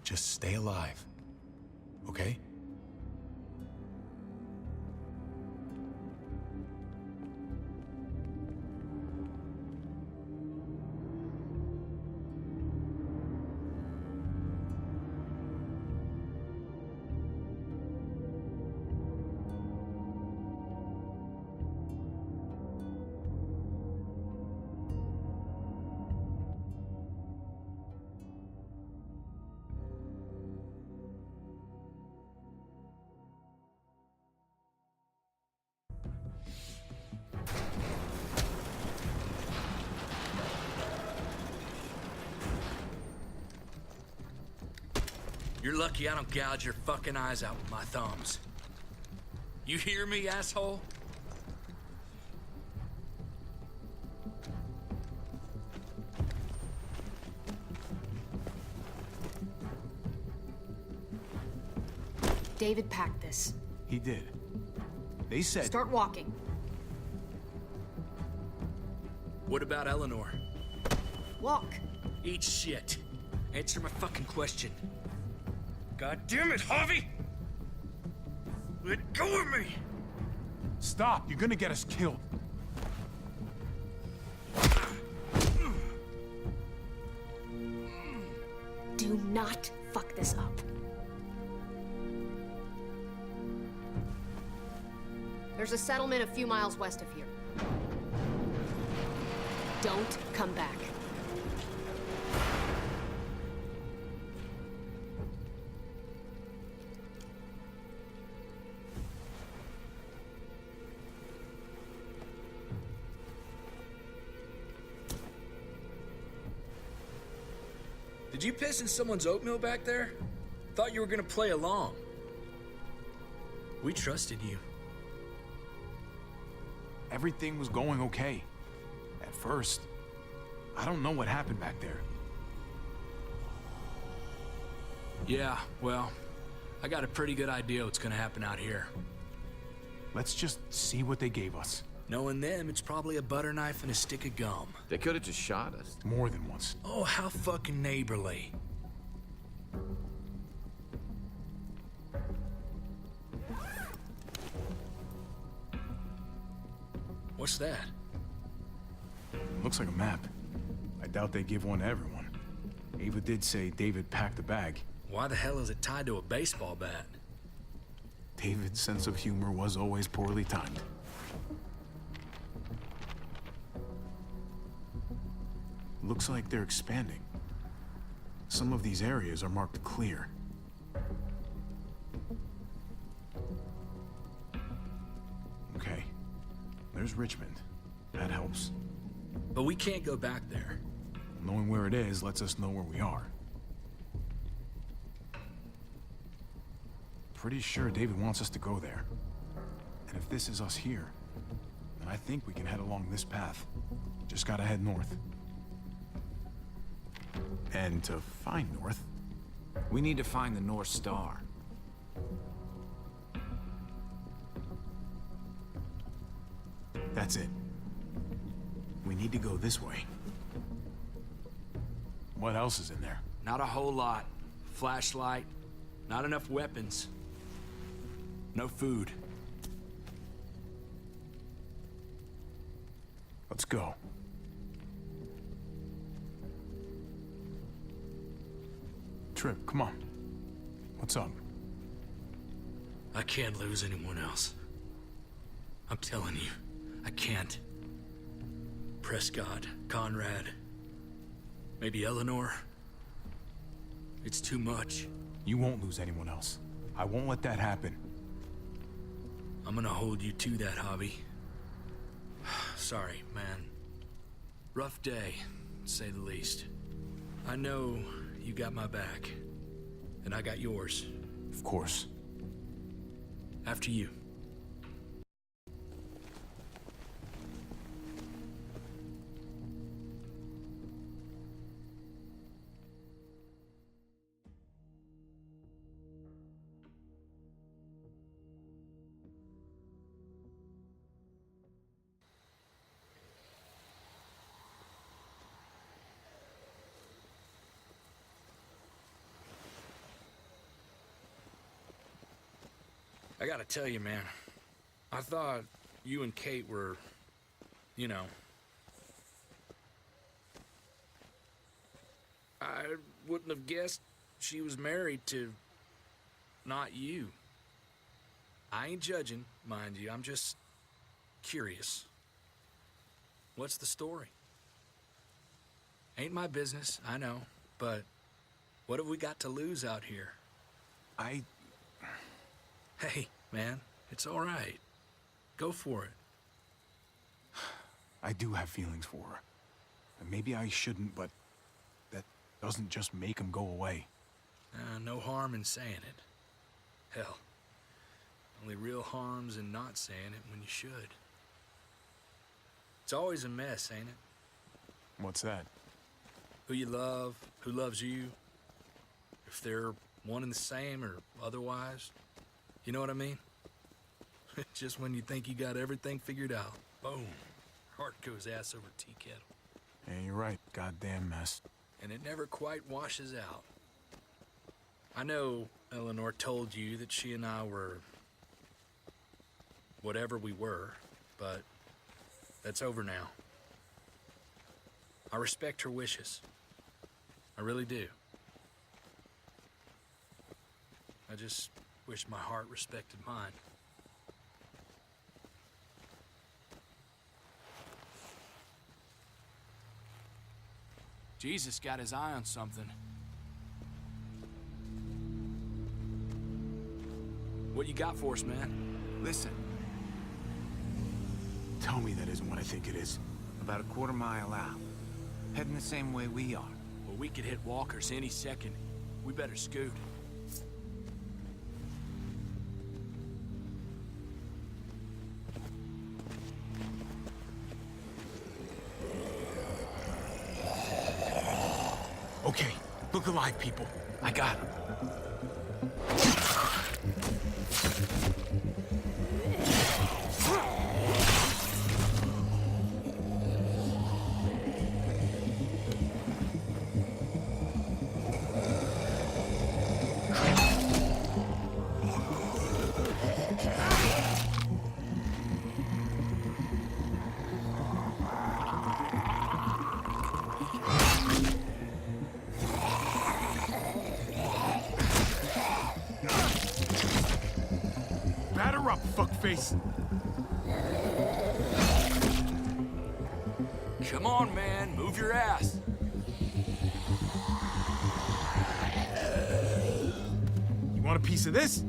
[SPEAKER 9] Just stay alive, okay?
[SPEAKER 10] You're lucky I don't gouge your fucking eyes out with my thumbs. You hear me, asshole?
[SPEAKER 4] David packed this.
[SPEAKER 1] He did. They said...
[SPEAKER 4] Start walking.
[SPEAKER 10] What about Eleanor?
[SPEAKER 4] Walk.
[SPEAKER 10] Eat shit. Answer my fucking question. God damn it, Javi! Let go of me!
[SPEAKER 1] Stop, you're gonna get us killed.
[SPEAKER 4] Do not fuck this up. There's a settlement a few miles west of here. Don't come back.
[SPEAKER 10] Did you piss in someone's oatmeal back there? Thought you were gonna play along. We trusted you.
[SPEAKER 1] Everything was going okay. At first. I don't know what happened back there.
[SPEAKER 10] Yeah, well, I got a pretty good idea what's gonna happen out here.
[SPEAKER 1] Let's just see what they gave us.
[SPEAKER 10] Knowing them, it's probably a butter knife and a stick of gum.
[SPEAKER 5] They could have just shot us.
[SPEAKER 1] More than once.
[SPEAKER 10] Oh, how fucking neighborly. What's that?
[SPEAKER 1] Looks like a map. I doubt they give one to everyone. Ava did say David packed the bag.
[SPEAKER 10] Why the hell is it tied to a baseball bat?
[SPEAKER 1] David's sense of humor was always poorly timed. looks like they're expanding. Some of these areas are marked clear. Okay. There's Richmond. That helps.
[SPEAKER 10] But we can't go back there.
[SPEAKER 1] Knowing where it is lets us know where we are. Pretty sure David wants us to go there. And if this is us here, then I think we can head along this path. Just gotta head north. And to find north,
[SPEAKER 5] we need to find the North Star.
[SPEAKER 1] That's it. We need to go this way. What else is in there?
[SPEAKER 10] Not a whole lot. Flashlight, not enough weapons. No food.
[SPEAKER 1] Let's go. Trip, come on. What's up?
[SPEAKER 10] I can't lose anyone else. I'm telling you, I can't. Prescott, Conrad, maybe Eleanor. It's too much.
[SPEAKER 1] You won't lose anyone else. I won't let that happen.
[SPEAKER 10] I'm gonna hold you to that, Javi. Sorry, man. Rough day, to say the least. I know you got my back, and I got yours.
[SPEAKER 1] Of course.
[SPEAKER 10] After you. I gotta tell you, man, I thought you and Kate were, you know... I wouldn't have guessed she was married to not you. I ain't judging, mind you, I'm just curious. What's the story? Ain't my business, I know, but what have we got to lose out here? Hey, man, it's all right. Go for it.
[SPEAKER 1] I do have feelings for her. And maybe I shouldn't, but that doesn't just make them go away.
[SPEAKER 10] No harm in saying it. Hell, only real harm's in not saying it when you should. It's always a mess, ain't it?
[SPEAKER 1] What's that?
[SPEAKER 10] Who you love, who loves you, if they're one and the same or otherwise. You know what I mean? Just when you think you got everything figured out, boom, heart goes ass over tea kettle.
[SPEAKER 1] Yeah, you're right. Goddamn mess.
[SPEAKER 10] And it never quite washes out. I know Eleanor told you that she and I were whatever we were, but that's over now. I respect her wishes. I really do. I just wish my heart respected mine. Jesus got his eye on something. What you got for us, man?
[SPEAKER 5] Listen.
[SPEAKER 1] Tell me that isn't what I think it is.
[SPEAKER 5] About a quarter mile out. Heading the same way we are.
[SPEAKER 10] Well, we could hit walkers any second. We better scoot.
[SPEAKER 1] Okay, look alive, people. I got him. Batter up, fuckface!
[SPEAKER 10] Come on, man, move your ass.
[SPEAKER 1] a piece of this?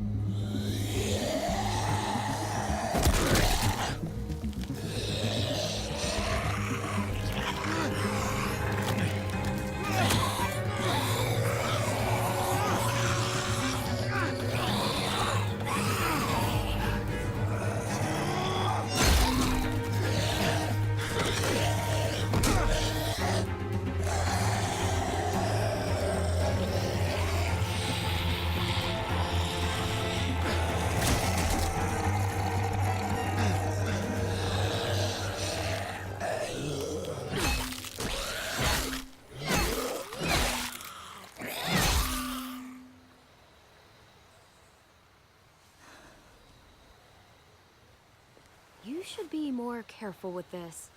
[SPEAKER 4] You should be more careful with this.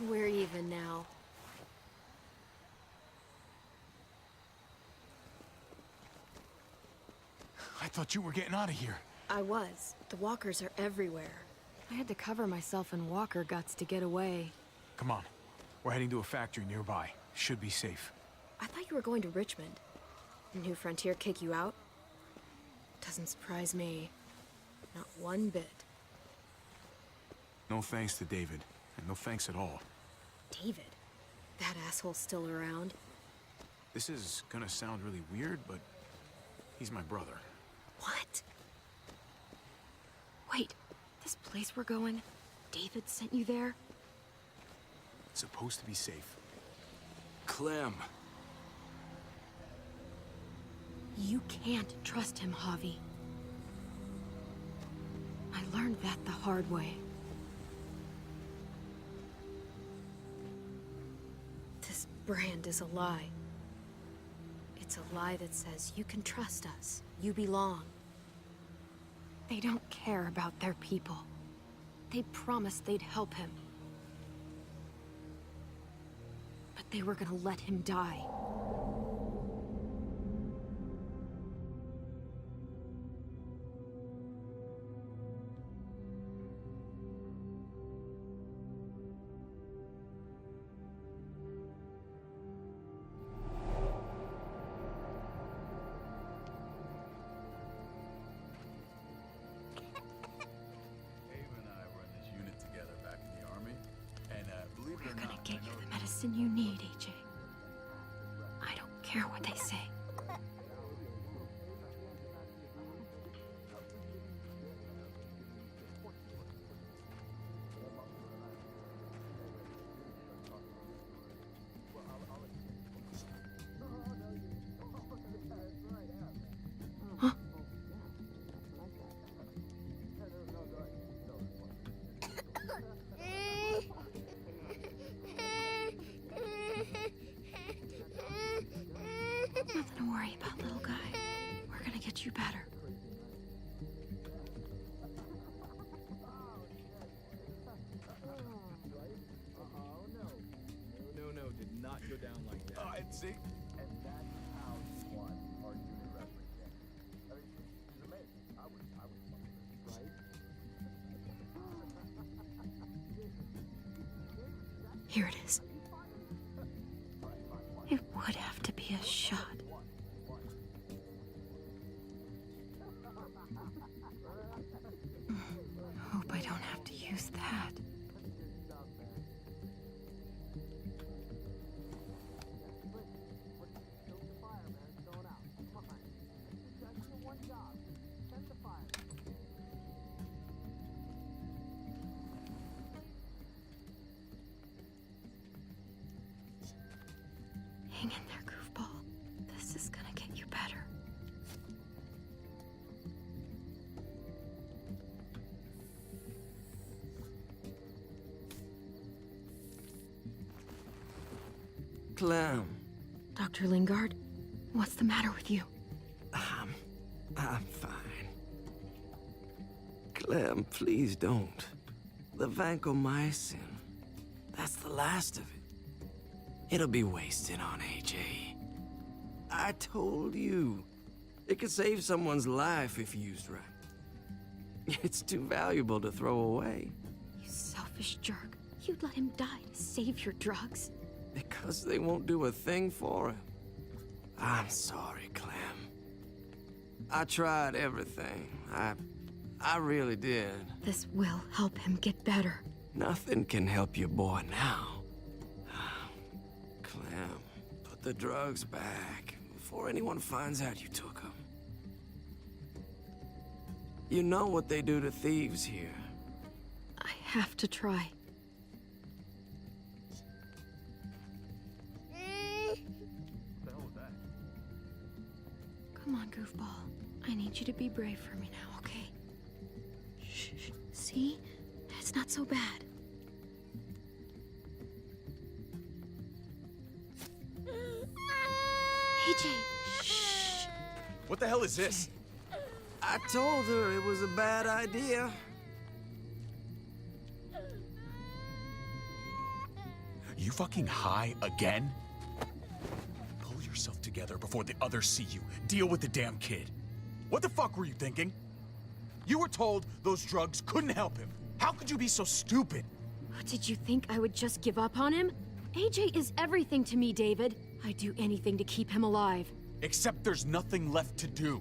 [SPEAKER 4] We're even now.
[SPEAKER 1] I thought you were getting out of here.
[SPEAKER 4] I was. The walkers are everywhere. I had to cover myself in walker guts to get away.
[SPEAKER 1] Come on. We're heading to a factory nearby. Should be safe.
[SPEAKER 4] I thought you were going to Richmond. New Frontier kick you out? Doesn't surprise me. Not one bit.
[SPEAKER 1] No thanks to David, and no thanks at all.
[SPEAKER 4] David? That asshole's still around?
[SPEAKER 1] This is gonna sound really weird, but he's my brother.
[SPEAKER 4] What? Wait, this place we're going, David sent you there?
[SPEAKER 1] It's supposed to be safe.
[SPEAKER 10] Clem.
[SPEAKER 4] You can't trust him, Javi. I learned that the hard way. This brand is a lie. It's a lie that says you can trust us, you belong. They don't care about their people. They promised they'd help him. But they were gonna let him die. We're gonna get you the medicine you need, AJ. I don't care what they say. Huh? Nothing to worry about, little guy. We're gonna get you better.
[SPEAKER 15] No, did not go down like that.
[SPEAKER 1] I'd see.
[SPEAKER 6] And that's how you won our junior wrestling game. I mean, it's amazing. I was right?
[SPEAKER 4] Here it is. It would have to be a shot. Hope I don't have to use that. Hang in there, goofball. This is gonna get you better.
[SPEAKER 13] Clem.
[SPEAKER 4] Dr. Lingard, what's the matter with you?
[SPEAKER 13] I'm fine. Clem, please don't. The vancomycin. That's the last of it. It'll be wasted on AJ. I told you. It could save someone's life if used right. It's too valuable to throw away.
[SPEAKER 4] You selfish jerk. You'd let him die to save your drugs.
[SPEAKER 13] Because they won't do a thing for him. I'm sorry, Clem. I tried everything. I really did.
[SPEAKER 4] This will help him get better.
[SPEAKER 13] Nothing can help your boy now. Clem, put the drugs back before anyone finds out you took them. You know what they do to thieves here.
[SPEAKER 4] I have to try. Come on, goofball. I need you to be brave for me now, okay? Shh. See? It's not so bad. AJ, shh.
[SPEAKER 1] What the hell is this?
[SPEAKER 13] I told her it was a bad idea.
[SPEAKER 1] You fucking high again? Pull yourself together before the others see you. Deal with the damn kid. What the fuck were you thinking? You were told those drugs couldn't help him. How could you be so stupid?
[SPEAKER 4] Did you think I would just give up on him? AJ is everything to me, David. I'd do anything to keep him alive.
[SPEAKER 1] Except there's nothing left to do.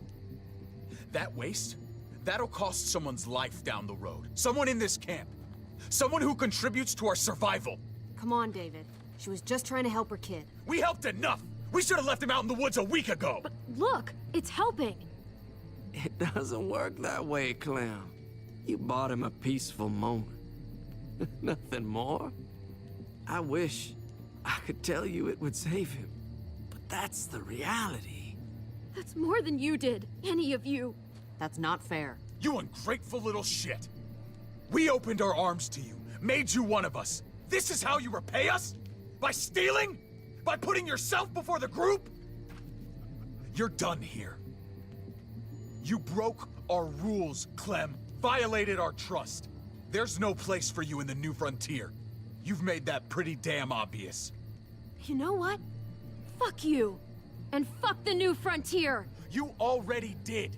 [SPEAKER 1] That waste, that'll cost someone's life down the road. Someone in this camp. Someone who contributes to our survival.
[SPEAKER 4] Come on, David. She was just trying to help her kid.
[SPEAKER 1] We helped enough! We should have left him out in the woods a week ago!
[SPEAKER 4] But look, it's helping.
[SPEAKER 13] It doesn't work that way, Clem. You bought him a peaceful moment. Nothing more. I wish I could tell you it would save him, but that's the reality.
[SPEAKER 4] That's more than you did, any of you.
[SPEAKER 11] That's not fair.
[SPEAKER 1] You ungrateful little shit! We opened our arms to you, made you one of us. This is how you repay us? By stealing? By putting yourself before the group? You're done here. You broke our rules, Clem. Violated our trust. There's no place for you in the new frontier. You've made that pretty damn obvious.
[SPEAKER 4] You know what? Fuck you. And fuck the new frontier.
[SPEAKER 1] You already did.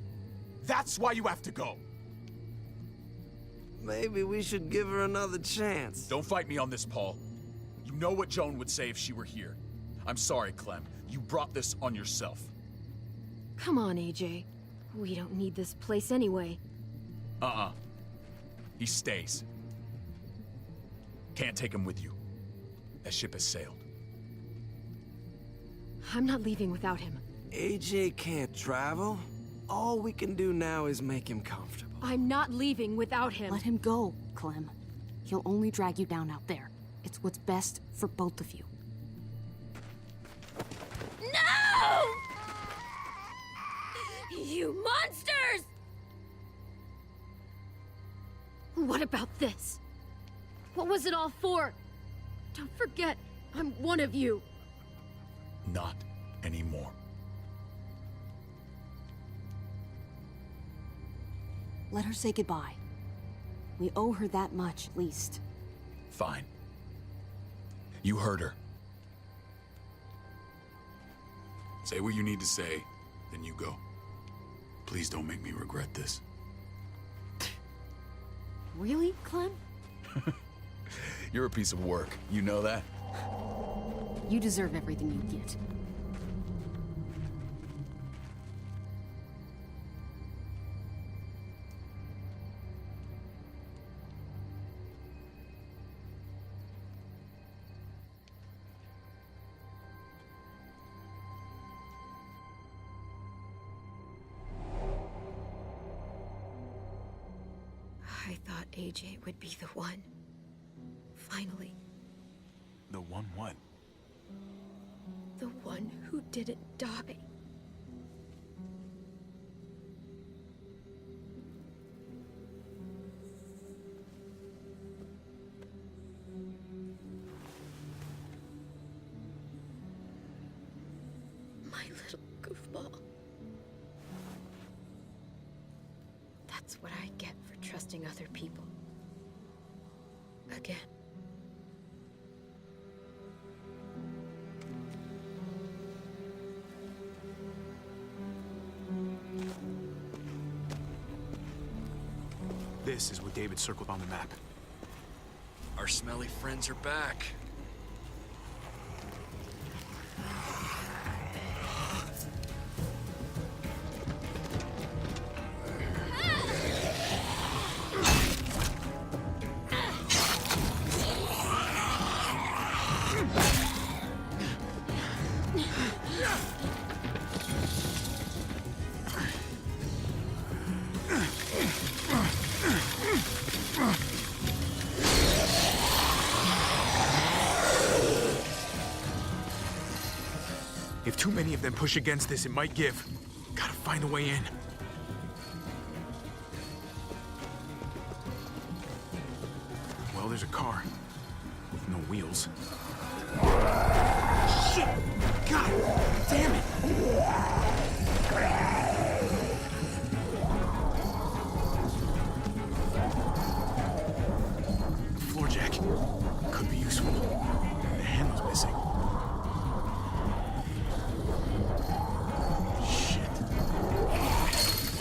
[SPEAKER 1] That's why you have to go.
[SPEAKER 13] Maybe we should give her another chance.
[SPEAKER 1] Don't fight me on this, Paul. You know what Joan would say if she were here. I'm sorry, Clem. You brought this on yourself.
[SPEAKER 4] Come on, AJ. We don't need this place anyway.
[SPEAKER 1] He stays. Can't take him with you. That ship has sailed.
[SPEAKER 4] I'm not leaving without him.
[SPEAKER 13] AJ can't travel. All we can do now is make him comfortable.
[SPEAKER 4] I'm not leaving without him.
[SPEAKER 11] Let him go, Clem. He'll only drag you down out there. It's what's best for both of you.
[SPEAKER 4] No! You monsters! What about this? What was it all for? Don't forget, I'm one of you.
[SPEAKER 1] Not anymore.
[SPEAKER 11] Let her say goodbye. We owe her that much, at least.
[SPEAKER 1] Fine. You heard her.
[SPEAKER 9] Say what you need to say, then you go. Please don't make me regret this.
[SPEAKER 11] Really, Clem?
[SPEAKER 1] You're a piece of work. You know that?
[SPEAKER 11] You deserve everything you get.
[SPEAKER 4] I thought AJ would be the one. Finally.
[SPEAKER 1] The one what?
[SPEAKER 4] The one who didn't die. My little goofball. That's what I get for trusting other people. Again.
[SPEAKER 1] This is what David circled on the map.
[SPEAKER 10] Our smelly friends are back.
[SPEAKER 1] If too many of them push against this, it might give. Gotta find a way in. Well, there's a car. With no wheels. Shit! God damn it! The floor jack. Could be useful. The handle's missing. Shit.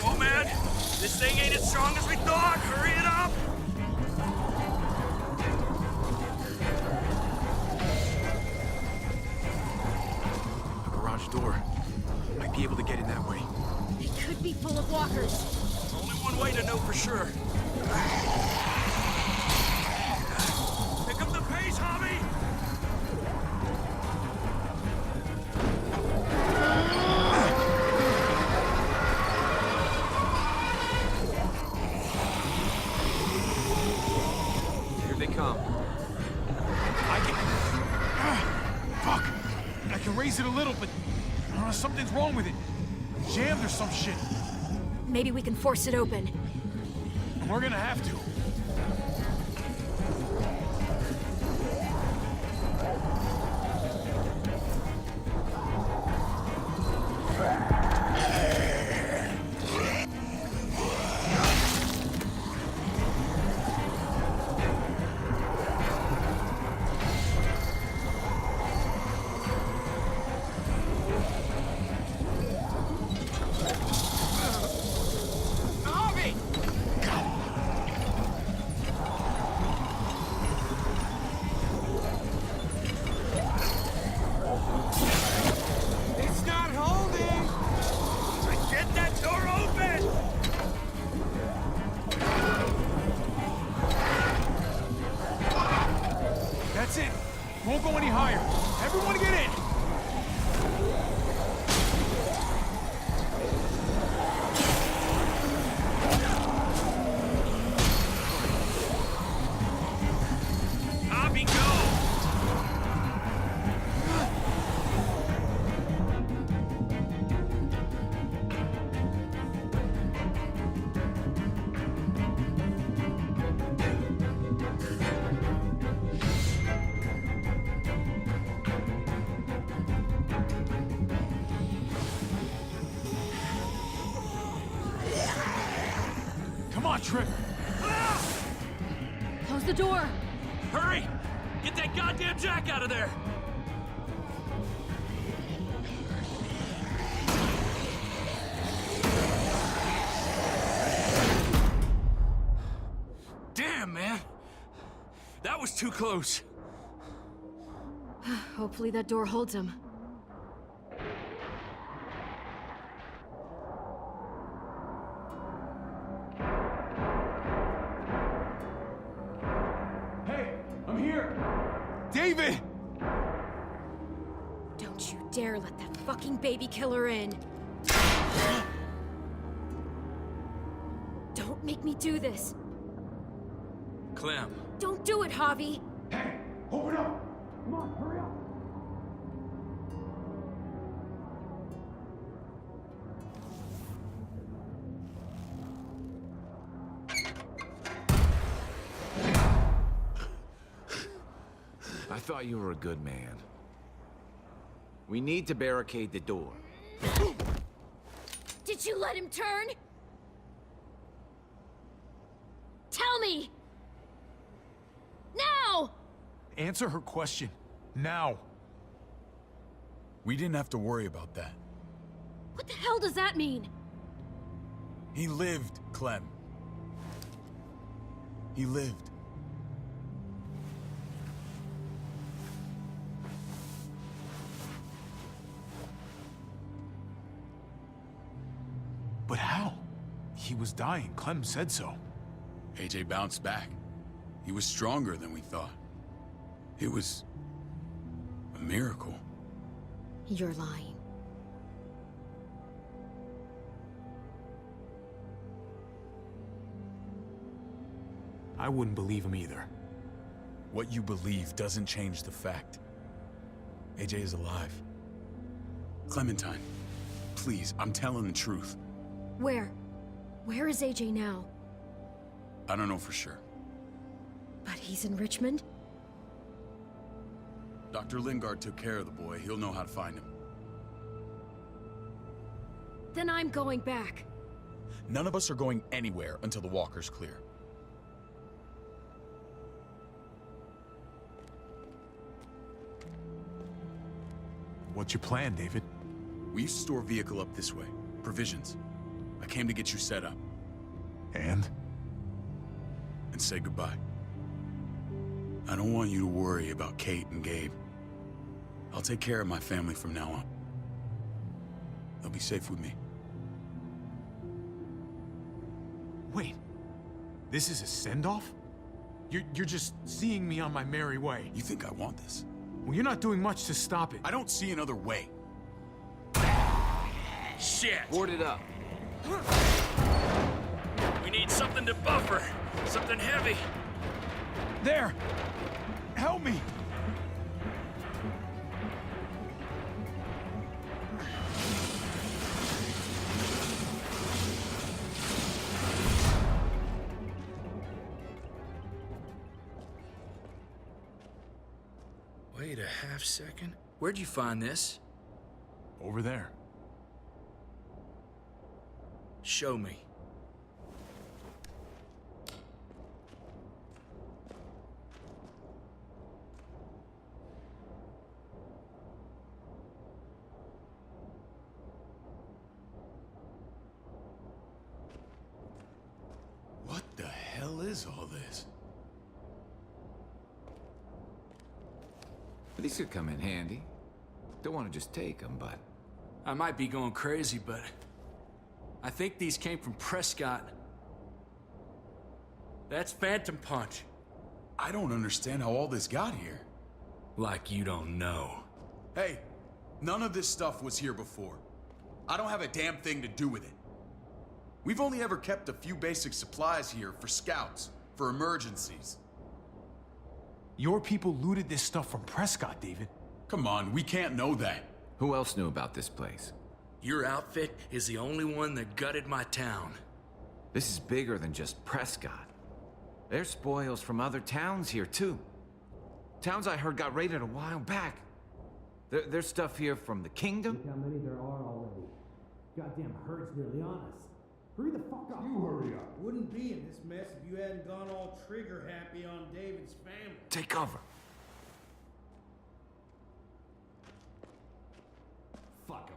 [SPEAKER 10] Oh, man! This thing ain't as strong as we thought! Hurry it up!
[SPEAKER 1] Door. Might be able to get in that way.
[SPEAKER 3] It could be full of walkers.
[SPEAKER 10] Only one way to know for sure. Pick up the pace, Hobby!
[SPEAKER 13] Here they come.
[SPEAKER 1] Fuck! I can raise it a little, but something's wrong with it. Jammed or some shit.
[SPEAKER 4] Maybe we can force it open.
[SPEAKER 1] We're gonna have to. That's it. Won't go any higher. Everyone get in.
[SPEAKER 10] Hobby, go!
[SPEAKER 1] Come on, Trip.
[SPEAKER 3] Close the door.
[SPEAKER 10] Hurry! Get that goddamn jack out of there! Damn, man! That was too close.
[SPEAKER 4] Hopefully that door holds him.
[SPEAKER 1] David!
[SPEAKER 4] Don't you dare let that fucking baby killer in. Don't make me do this.
[SPEAKER 10] Clem.
[SPEAKER 4] Don't do it, Javi.
[SPEAKER 1] Hey, open up! Come on, hurry up!
[SPEAKER 5] I thought you were a good man. We need to barricade the door.
[SPEAKER 3] Did you let him turn? Tell me! Now!
[SPEAKER 1] Answer her question. Now. We didn't have to worry about that.
[SPEAKER 3] What the hell does that mean?
[SPEAKER 1] He lived, Clem. He lived. But how? He was dying. Clem said so.
[SPEAKER 9] AJ bounced back. He was stronger than we thought. It was a miracle.
[SPEAKER 4] You're lying.
[SPEAKER 1] I wouldn't believe him either. What you believe doesn't change the fact. AJ is alive.
[SPEAKER 9] Clementine, please, I'm telling the truth.
[SPEAKER 4] Where? Where is AJ now?
[SPEAKER 9] I don't know for sure.
[SPEAKER 4] But he's in Richmond?
[SPEAKER 9] Dr. Lingard took care of the boy. He'll know how to find him.
[SPEAKER 4] Then I'm going back.
[SPEAKER 1] None of us are going anywhere until the walker's clear.
[SPEAKER 9] What's your plan, David? We used to store a vehicle up this way. Provisions. I came to get you set up. And say goodbye. I don't want you to worry about Kate and Gabe. I'll take care of my family from now on. They'll be safe with me.
[SPEAKER 17] Wait, this is a send-off? You're just seeing me on my merry way.
[SPEAKER 9] You think I want this?
[SPEAKER 17] Well, you're not doing much to stop it.
[SPEAKER 9] I don't see another way.
[SPEAKER 10] Shit!
[SPEAKER 13] Board it up.
[SPEAKER 10] We need something to buffer. Something heavy.
[SPEAKER 1] There! Help me!
[SPEAKER 10] Wait a half second. Where'd you find this?
[SPEAKER 17] Over there.
[SPEAKER 10] Show me.
[SPEAKER 9] What the hell is all this?
[SPEAKER 5] These could come in handy. Don't want to just take them, but...
[SPEAKER 10] I might be going crazy, but... I think these came from Prescott. That's Phantom Punch.
[SPEAKER 9] I don't understand how all this got here.
[SPEAKER 10] Like you don't know.
[SPEAKER 9] Hey, none of this stuff was here before. I don't have a damn thing to do with it. We've only ever kept a few basic supplies here for scouts, for emergencies.
[SPEAKER 17] Your people looted this stuff from Prescott, David.
[SPEAKER 9] Come on, we can't know that.
[SPEAKER 5] Who else knew about this place?
[SPEAKER 10] Your outfit is the only one that gutted my town.
[SPEAKER 5] This is bigger than just Prescott. There's spoils from other towns here, too. Towns I heard got raided a while back. There's stuff here from the kingdom.
[SPEAKER 18] Look how many there are already. Goddamn herd's nearly on us. Hurry the fuck up. You hurry up.
[SPEAKER 16] Wouldn't be in this mess if you hadn't gone all trigger happy on David's family.
[SPEAKER 5] Take cover.
[SPEAKER 13] Fuck him.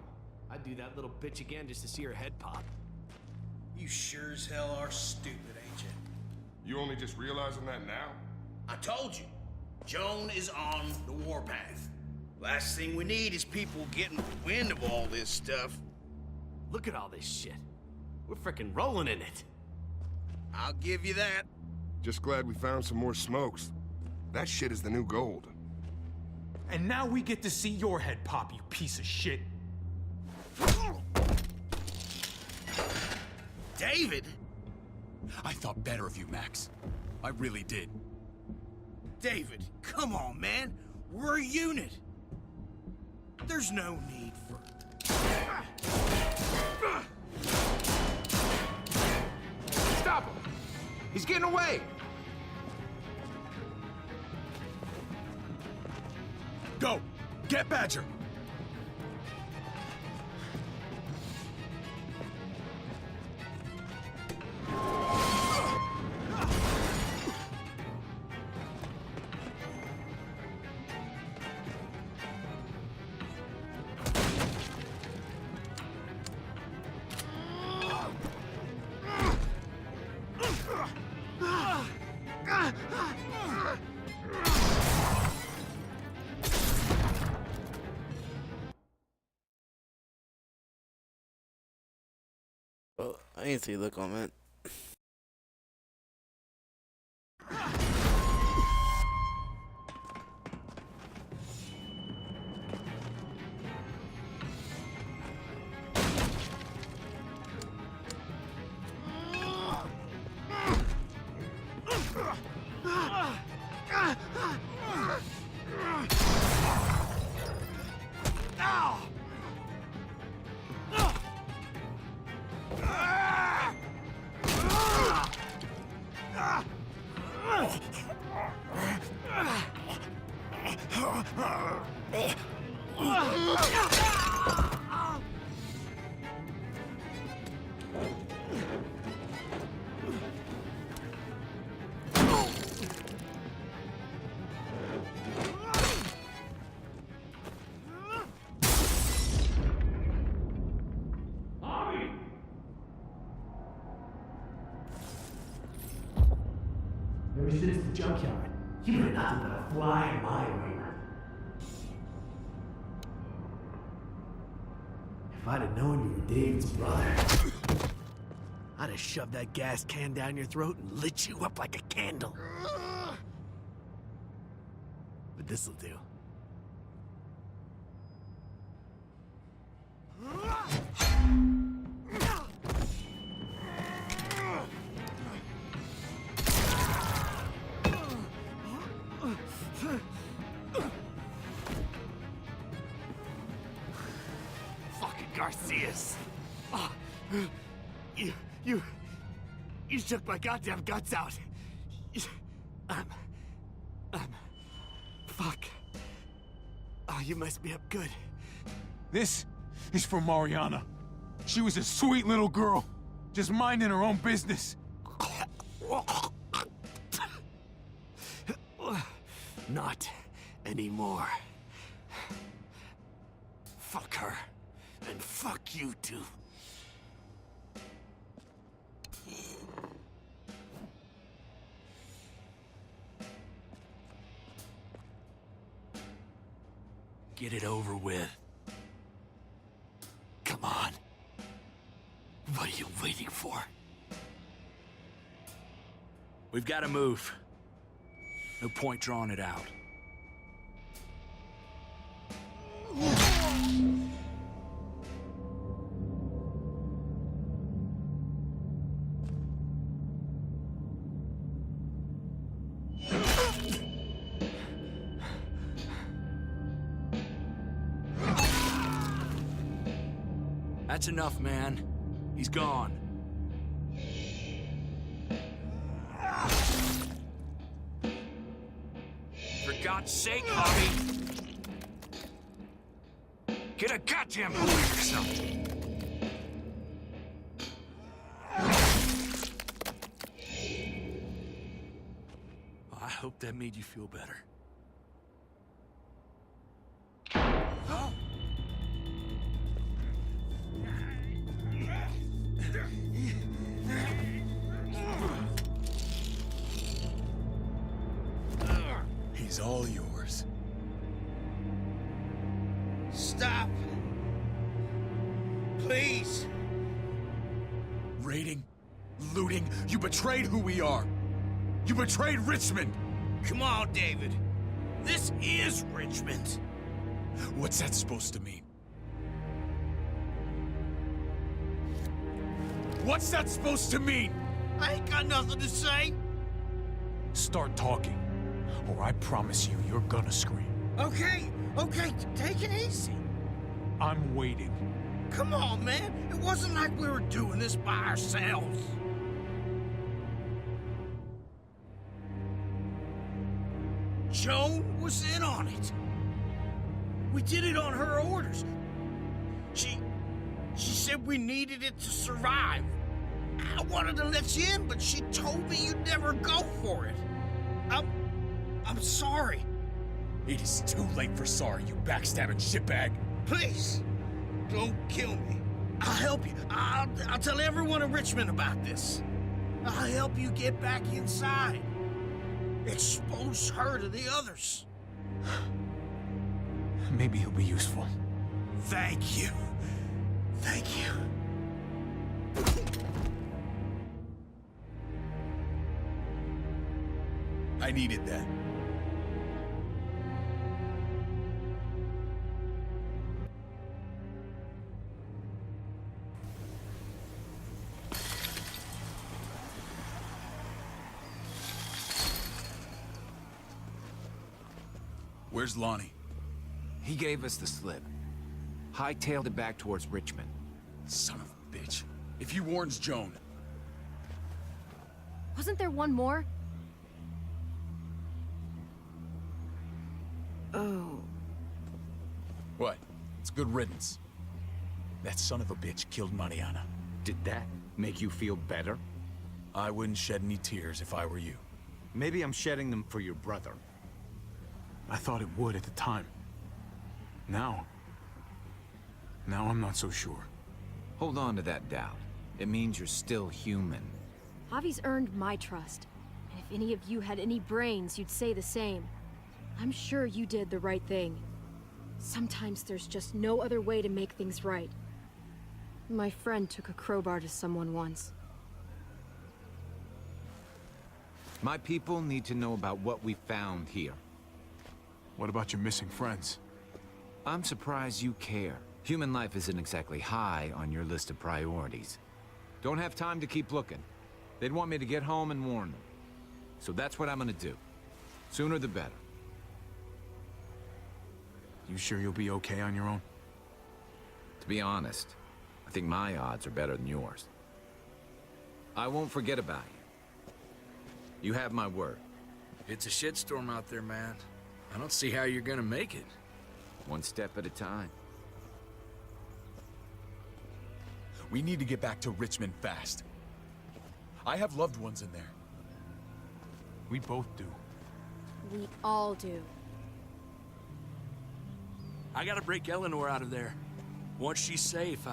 [SPEAKER 13] I'd do that little bitch again just to see her head pop.
[SPEAKER 16] You sure as hell are stupid, ain't you?
[SPEAKER 19] You only just realizing that now?
[SPEAKER 16] I told you. Joan is on the warpath. Last thing we need is people getting wind of all this stuff.
[SPEAKER 13] Look at all this shit. We're frickin' rolling in it.
[SPEAKER 16] I'll give you that.
[SPEAKER 19] Just glad we found some more smokes. That shit is the new gold.
[SPEAKER 17] And now we get to see your head pop, you piece of shit.
[SPEAKER 16] David?
[SPEAKER 9] I thought better of you, Max. I really did.
[SPEAKER 16] David, come on, man. We're a unit. There's no need for...
[SPEAKER 5] Stop him! He's getting away!
[SPEAKER 1] Go! Get Badger!
[SPEAKER 20] Well, I didn't see the comment.
[SPEAKER 18] ever since the junkyard. You were nothing but a fly in my ointment. If I'd have known you were David's brother, I'd have shoved that gas can down your throat and lit you up like a candle. But this'll do.
[SPEAKER 21] Fucking Garcias. Oh, you shook my goddamn guts out.
[SPEAKER 17] Fuck.
[SPEAKER 21] Oh, you messed me up good.
[SPEAKER 17] This is for Mariana. She was a sweet little girl, just minding her own business.
[SPEAKER 21] Not anymore. Fuck her. And fuck you too.
[SPEAKER 10] Get it over with.
[SPEAKER 21] Come on. What are you waiting for?
[SPEAKER 10] We've got to move. No point drawing it out. That's enough, man. He's gone. For God's sake, Javi! Get a goddamn hold of yourself! I hope that made you feel better.
[SPEAKER 1] He's all yours.
[SPEAKER 16] Stop. Please.
[SPEAKER 1] Raiding, looting, you betrayed who we are. You betrayed Richmond.
[SPEAKER 16] Come on, David. This is Richmond.
[SPEAKER 1] What's that supposed to mean? What's that supposed to mean?
[SPEAKER 16] I ain't got nothing to say.
[SPEAKER 17] Start talking, or I promise you, you're gonna scream.
[SPEAKER 16] Okay, take it easy.
[SPEAKER 17] I'm waiting.
[SPEAKER 16] Come on, man. It wasn't like we were doing this by ourselves. Joan was in on it. We did it on her orders. She said we needed it to survive. I wanted to let you in, but she told me you'd never go for it. I'm sorry.
[SPEAKER 1] It is too late for sorry, you backstabbing shitbag.
[SPEAKER 16] Please, don't kill me. I'll help you. I'll tell everyone in Richmond about this. I'll help you get back inside. Expose her to the others.
[SPEAKER 17] Maybe he'll be useful.
[SPEAKER 16] Thank you. Thank you.
[SPEAKER 1] I needed that. Where's Lonnie?
[SPEAKER 5] He gave us the slip. Hightailed it back towards Richmond.
[SPEAKER 1] Son of a bitch. If he warns Joan...
[SPEAKER 4] Wasn't there one more? Oh.
[SPEAKER 1] What? It's good riddance. That son of a bitch killed Mariana.
[SPEAKER 22] Did that make you feel better?
[SPEAKER 1] I wouldn't shed any tears if I were you.
[SPEAKER 22] Maybe I'm shedding them for your brother.
[SPEAKER 17] I thought it would at the time. Now I'm not so sure.
[SPEAKER 5] Hold on to that doubt. It means you're still human.
[SPEAKER 4] Javi's earned my trust. And if any of you had any brains, you'd say the same. I'm sure you did the right thing. Sometimes there's just no other way to make things right. My friend took a crowbar to someone once.
[SPEAKER 5] My people need to know about what we found here.
[SPEAKER 17] What about your missing friends?
[SPEAKER 5] I'm surprised you care. Human life isn't exactly high on your list of priorities. Don't have time to keep looking. They'd want me to get home and warn them. So that's what I'm gonna do. Sooner the better.
[SPEAKER 17] You sure you'll be okay on your own?
[SPEAKER 5] To be honest, I think my odds are better than yours. I won't forget about you. You have my word.
[SPEAKER 10] It's a shitstorm out there, man. I don't see how you're gonna make it.
[SPEAKER 5] One step at a time.
[SPEAKER 1] We need to get back to Richmond fast. I have loved ones in there.
[SPEAKER 17] We both do.
[SPEAKER 4] We all do.
[SPEAKER 10] I gotta break Eleanor out of there. Once she's safe,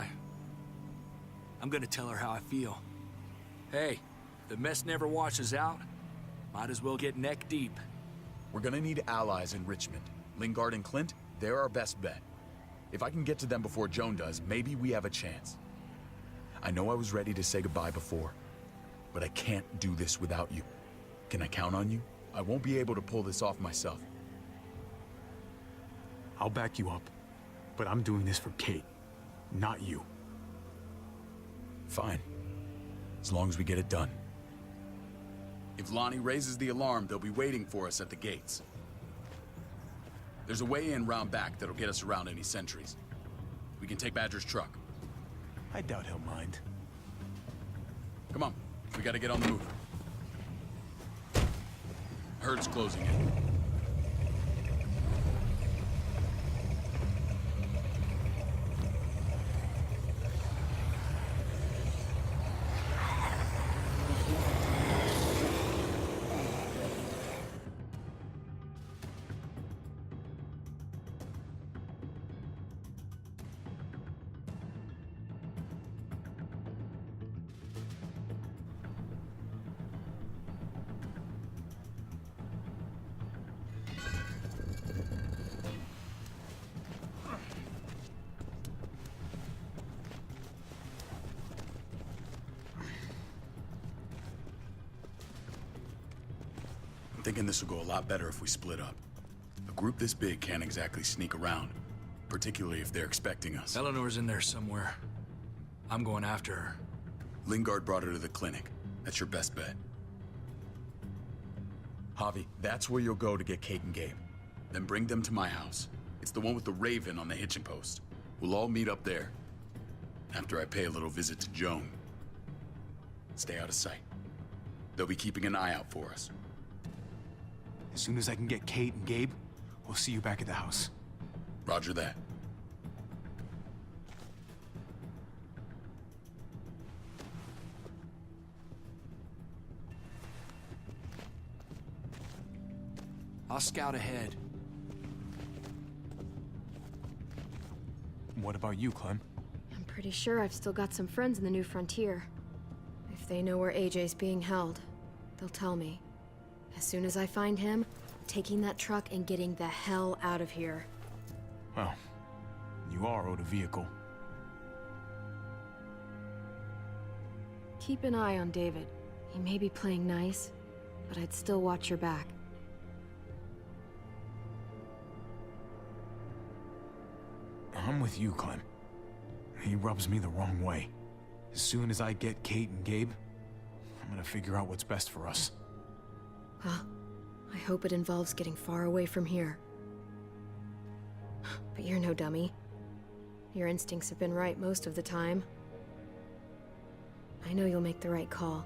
[SPEAKER 10] I'm gonna tell her how I feel. Hey, the mess never washes out. Might as well get neck deep.
[SPEAKER 1] We're gonna need allies in Richmond. Lingard and Clint, they're our best bet. If I can get to them before Joan does, maybe we have a chance. I know I was ready to say goodbye before, but I can't do this without you. Can I count on you? I won't be able to pull this off myself.
[SPEAKER 17] I'll back you up, but I'm doing this for Kate, not you.
[SPEAKER 1] Fine. As long as we get it done. If Lonnie raises the alarm, they'll be waiting for us at the gates. There's a way in round back that'll get us around any sentries. We can take Badger's truck.
[SPEAKER 17] I doubt he'll mind.
[SPEAKER 1] Come on, we gotta get on the move. Herd's closing in. Thinking this will go a lot better if we split up. A group this big can't exactly sneak around, particularly if they're expecting us.
[SPEAKER 10] Eleanor's in there somewhere. I'm going after her.
[SPEAKER 1] Lingard brought her to the clinic. That's your best bet. Javi, that's where you'll go to get Kate and Gabe. Then bring them to my house. It's the one with the Raven on the hitching post. We'll all meet up there. After I pay a little visit to Joan. Stay out of sight. They'll be keeping an eye out for us.
[SPEAKER 17] As soon as I can get Kate and Gabe, we'll see you back at the house.
[SPEAKER 1] Roger that.
[SPEAKER 10] I'll scout ahead.
[SPEAKER 17] What about you, Clem?
[SPEAKER 4] I'm pretty sure I've still got some friends in the New Frontier. If they know where AJ's being held, they'll tell me. As soon as I find him, I'm taking that truck and getting the hell out of here.
[SPEAKER 17] Well, you are owed a vehicle.
[SPEAKER 4] Keep an eye on David. He may be playing nice, but I'd still watch your back.
[SPEAKER 17] I'm with you, Clem. He rubs me the wrong way. As soon as I get Kate and Gabe, I'm gonna figure out what's best for us.
[SPEAKER 4] Well, I hope it involves getting far away from here. But you're no dummy. Your instincts have been right most of the time. I know you'll make the right call.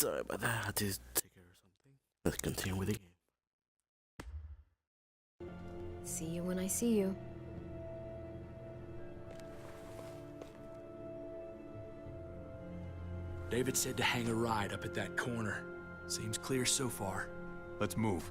[SPEAKER 20] Sorry about that. I had to take care of something. Let's continue with the game.
[SPEAKER 4] See you when I see you.
[SPEAKER 10] David said to hang a ride up at that corner. Seems clear so far.
[SPEAKER 17] Let's move.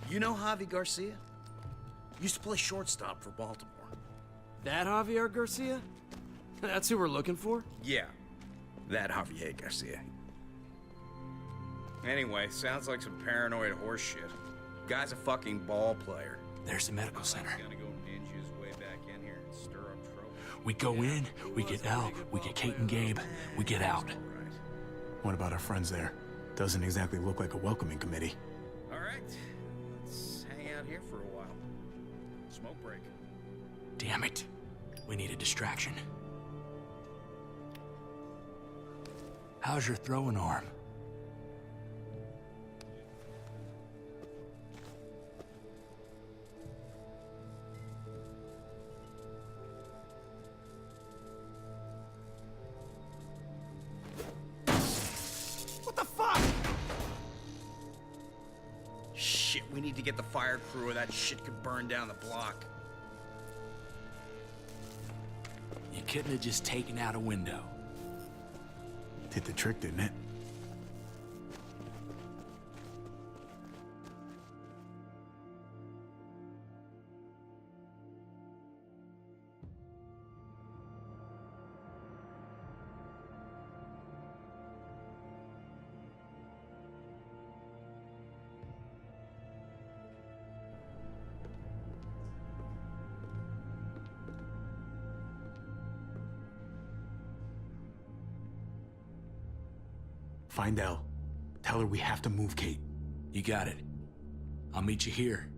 [SPEAKER 16] You know Javi Garcia? Used to play shortstop for Baltimore.
[SPEAKER 13] That Javier Garcia? That's who we're looking for?
[SPEAKER 2] Yeah, that Javier Garcia. Anyway, sounds like some paranoid horse shit. Guy's a fucking ball player.
[SPEAKER 10] There's the medical center.
[SPEAKER 2] Gonna go ninja his way back in here and stir up trouble.
[SPEAKER 10] We go in, we get Elle, we get Kate and Gabe, we get out.
[SPEAKER 17] What about our friends there? Doesn't exactly look like a welcoming committee.
[SPEAKER 2] All right, let's hang out here for a while. Smoke break.
[SPEAKER 10] Damn it. We need a distraction. How's your throwing arm?
[SPEAKER 16] What the fuck?
[SPEAKER 2] Shit, we need to get the fire crew or that shit could burn down the block.
[SPEAKER 10] You couldn't have just taken out a window.
[SPEAKER 17] Did the trick, didn't it? Find Elle. Tell her we have to move, Kate.
[SPEAKER 10] You got it. I'll meet you here.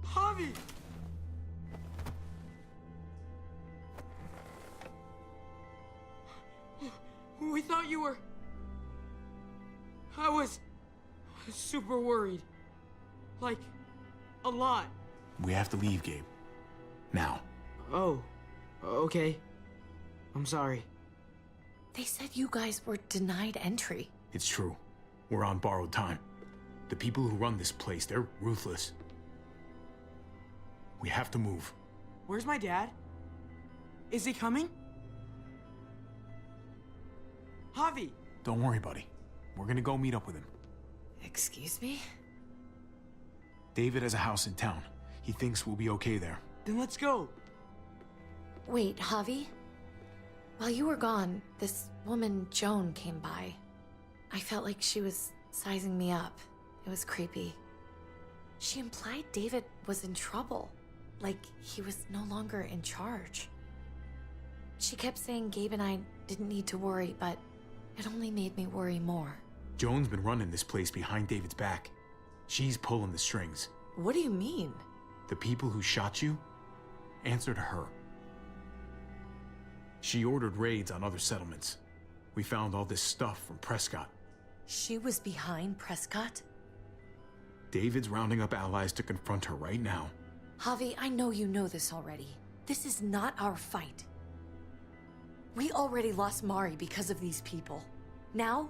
[SPEAKER 8] Javi! We thought you were... I was super worried. Like, a lot.
[SPEAKER 17] We have to leave, Gabe. Now.
[SPEAKER 8] Oh, okay. I'm sorry.
[SPEAKER 7] They said you guys were denied entry.
[SPEAKER 17] It's true. We're on borrowed time. The people who run this place, they're ruthless. We have to move.
[SPEAKER 8] Where's my dad? Is he coming? Javi!
[SPEAKER 17] Don't worry, buddy. We're gonna go meet up with him.
[SPEAKER 7] Excuse me?
[SPEAKER 17] David has a house in town. He thinks we'll be okay there.
[SPEAKER 8] Then let's go.
[SPEAKER 7] Wait, Javi? While you were gone, this woman, Joan, came by. I felt like she was sizing me up. It was creepy. She implied David was in trouble. Like he was no longer in charge. She kept saying Gabe and I didn't need to worry, but it only made me worry more.
[SPEAKER 17] Joan's been running this place behind David's back. She's pulling the strings.
[SPEAKER 7] What do you mean?
[SPEAKER 17] The people who shot you answer to her. She ordered raids on other settlements. We found all this stuff from Prescott.
[SPEAKER 7] She was behind Prescott?
[SPEAKER 17] David's rounding up allies to confront her right now.
[SPEAKER 7] Javi, I know you know this already. This is not our fight. We already lost Mari because of these people. Now,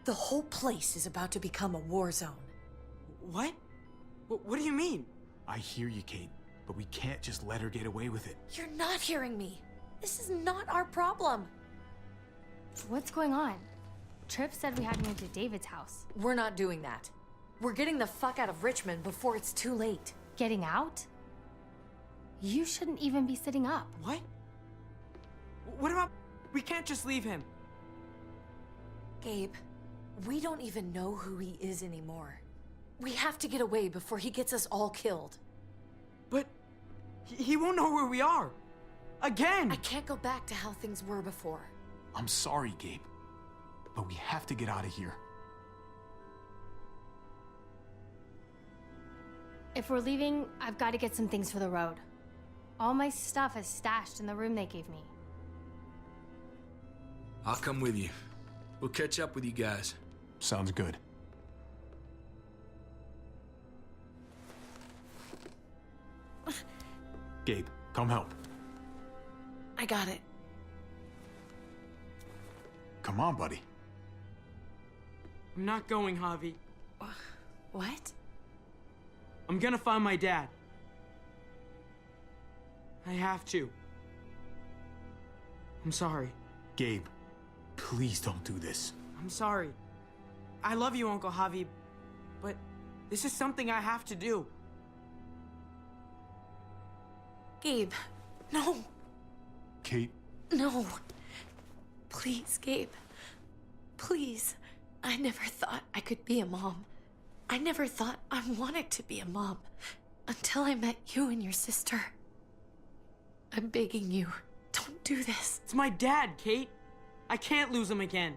[SPEAKER 7] the whole place is about to become a war zone.
[SPEAKER 8] What? What do you mean?
[SPEAKER 17] I hear you, Kate, but we can't just let her get away with it.
[SPEAKER 7] You're not hearing me. This is not our problem.
[SPEAKER 3] What's going on? Tripp said we had to move to David's house.
[SPEAKER 7] We're not doing that. We're getting the fuck out of Richmond before it's too late.
[SPEAKER 3] Getting out? You shouldn't even be sitting up.
[SPEAKER 8] What? What about... We can't just leave him.
[SPEAKER 7] Gabe, we don't even know who he is anymore. We have to get away before he gets us all killed.
[SPEAKER 8] But he won't know where we are. Again!
[SPEAKER 7] I can't go back to how things were before.
[SPEAKER 17] I'm sorry, Gabe, but we have to get out of here.
[SPEAKER 3] If we're leaving, I've got to get some things for the road. All my stuff is stashed in the room they gave me.
[SPEAKER 10] I'll come with you. We'll catch up with you guys.
[SPEAKER 17] Sounds good. Gabe, come help.
[SPEAKER 7] I got it.
[SPEAKER 17] Come on, buddy.
[SPEAKER 8] I'm not going, Javi.
[SPEAKER 7] What?
[SPEAKER 8] I'm gonna find my dad. I have to. I'm sorry.
[SPEAKER 17] Gabe, please don't do this.
[SPEAKER 8] I'm sorry. I love you, Uncle Javi, but this is something I have to do.
[SPEAKER 7] Gabe, no.
[SPEAKER 17] Kate.
[SPEAKER 7] No. Please, Gabe. Please. I never thought I could be a mom. I never thought I wanted to be a mom until I met you and your sister. I'm begging you, don't do this.
[SPEAKER 8] It's my dad, Kate. I can't lose him again.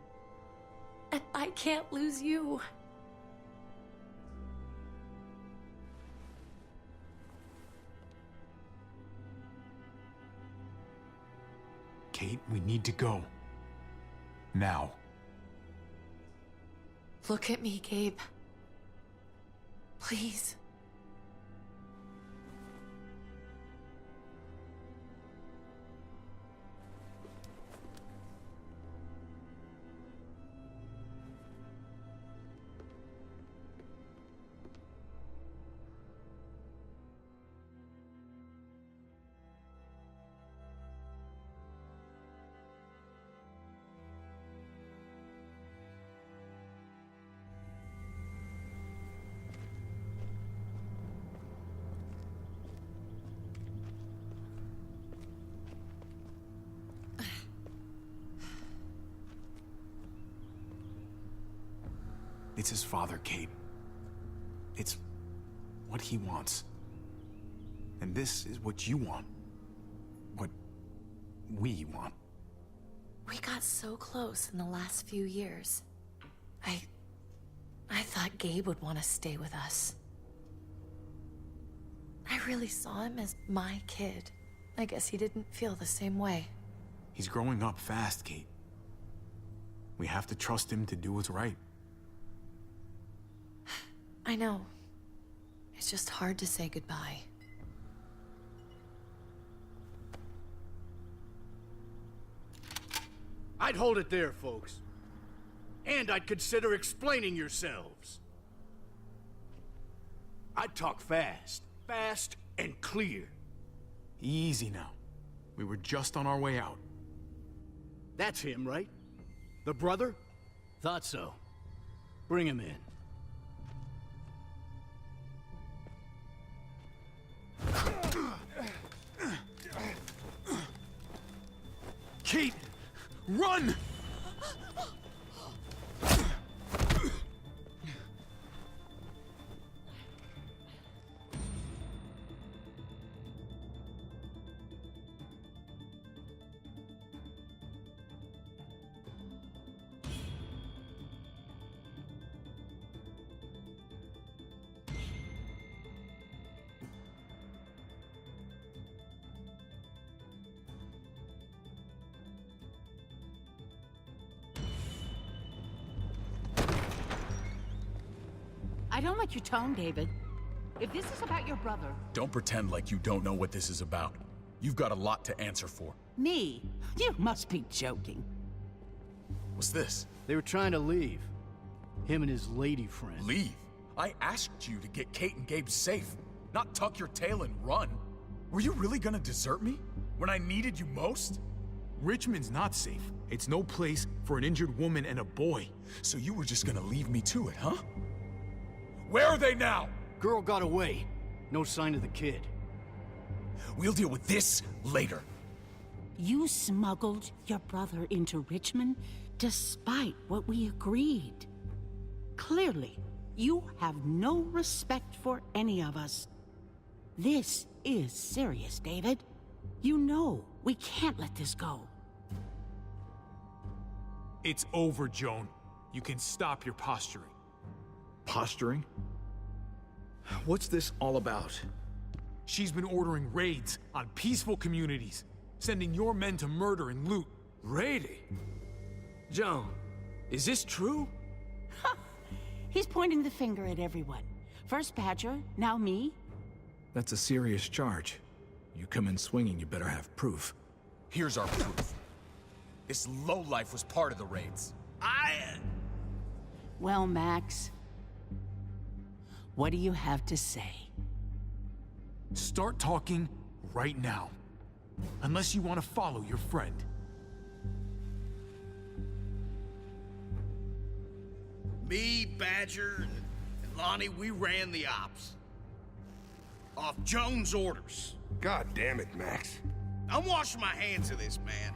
[SPEAKER 7] And I can't lose you.
[SPEAKER 17] Kate, we need to go. Now.
[SPEAKER 7] Look at me, Gabe. Please.
[SPEAKER 17] It's his father, Kate. It's what he wants. And this is what you want. What we want.
[SPEAKER 7] We got so close in the last few years. I thought Gabe would want to stay with us. I really saw him as my kid. I guess he didn't feel the same way.
[SPEAKER 17] He's growing up fast, Kate. We have to trust him to do what's right.
[SPEAKER 7] I know. It's just hard to say goodbye.
[SPEAKER 18] I'd hold it there, folks. And I'd consider explaining yourselves. I'd talk fast. Fast and clear.
[SPEAKER 17] Easy now. We were just on our way out.
[SPEAKER 18] That's him, right? The brother? Thought so. Bring him in.
[SPEAKER 17] Kate! Run!
[SPEAKER 12] I don't like your tone, David. If this is about your brother...
[SPEAKER 1] Don't pretend like you don't know what this is about. You've got a lot to answer for.
[SPEAKER 12] Me? You must be joking.
[SPEAKER 1] What's this?
[SPEAKER 18] They were trying to leave. Him and his lady friend.
[SPEAKER 1] Leave? I asked you to get Kate and Gabe safe, not tuck your tail and run. Were you really gonna desert me? When I needed you most?
[SPEAKER 17] Richmond's not safe. It's no place for an injured woman and a boy.
[SPEAKER 1] So you were just gonna leave me to it, huh? Where are they now?
[SPEAKER 18] Girl got away. No sign of the kid.
[SPEAKER 1] We'll deal with this later.
[SPEAKER 12] You smuggled your brother into Richmond despite what we agreed. Clearly, you have no respect for any of us. This is serious, David. You know we can't let this go.
[SPEAKER 17] It's over, Joan. You can stop your posturing.
[SPEAKER 15] Posturing? What's this all about?
[SPEAKER 17] She's been ordering raids on peaceful communities, sending your men to murder and loot.
[SPEAKER 13] Raiding? Joan, is this true?
[SPEAKER 12] He's pointing the finger at everyone. First Badger, now me.
[SPEAKER 15] That's a serious charge. You come in swinging, you better have proof.
[SPEAKER 1] Here's our proof. This lowlife was part of the raids.
[SPEAKER 12] Well, Max, what do you have to say?
[SPEAKER 17] Start talking right now. Unless you want to follow your friend.
[SPEAKER 16] Me, Badger, and Lonnie, we ran the ops. Off Joan's orders.
[SPEAKER 19] God damn it, Max.
[SPEAKER 16] I'm washing my hands of this, man.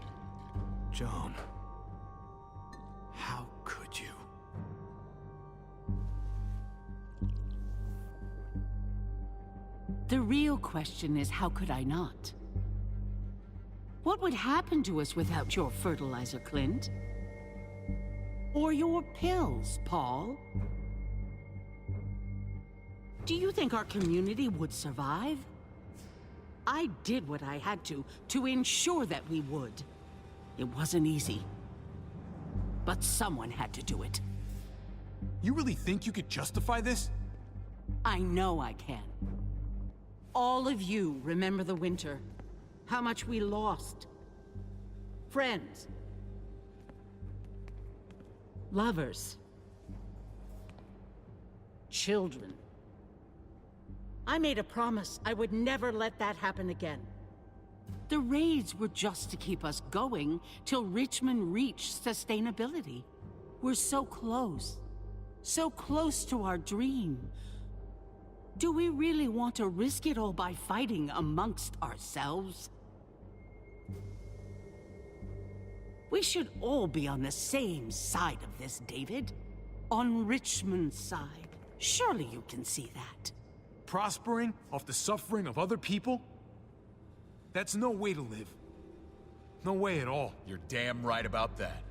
[SPEAKER 15] Joan, how could you?
[SPEAKER 12] The real question is, how could I not? What would happen to us without your fertilizer, Clint? Or your pills, Paul? Do you think our community would survive? I did what I had to ensure that we would. It wasn't easy. But someone had to do it.
[SPEAKER 17] You really think you could justify this?
[SPEAKER 12] I know I can. All of you remember the winter. How much we lost. Friends. Lovers. Children. I made a promise I would never let that happen again. The raids were just to keep us going till Richmond reached sustainability. We're so close to our dream. Do we really want to risk it all by fighting amongst ourselves? We should all be on the same side of this, David. On Richmond's side. Surely you can see that.
[SPEAKER 17] Prospering off the suffering of other people? That's no way to live. No way at all.
[SPEAKER 1] You're damn right about that.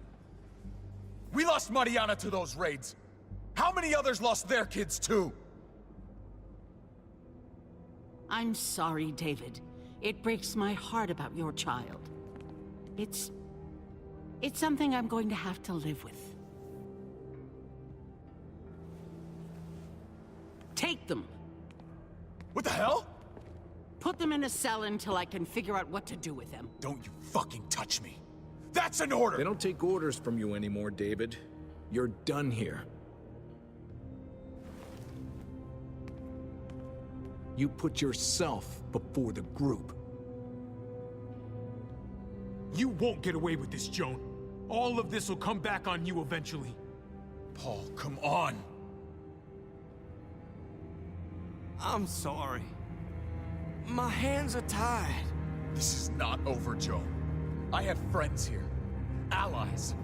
[SPEAKER 1] We lost Mariana to those raids. How many others lost their kids too?
[SPEAKER 12] I'm sorry, David. It breaks my heart about your child. It's something I'm going to have to live with. Take them.
[SPEAKER 1] What the hell?
[SPEAKER 12] Put them in a cell until I can figure out what to do with them.
[SPEAKER 1] Don't you fucking touch me. That's an order!
[SPEAKER 15] They don't take orders from you anymore, David. You're done here. You put yourself before the group.
[SPEAKER 17] You won't get away with this, Joan. All of this will come back on you eventually.
[SPEAKER 1] Paul, come on.
[SPEAKER 13] I'm sorry. My hands are tied.
[SPEAKER 1] This is not over, Joan. I have friends here. Allies.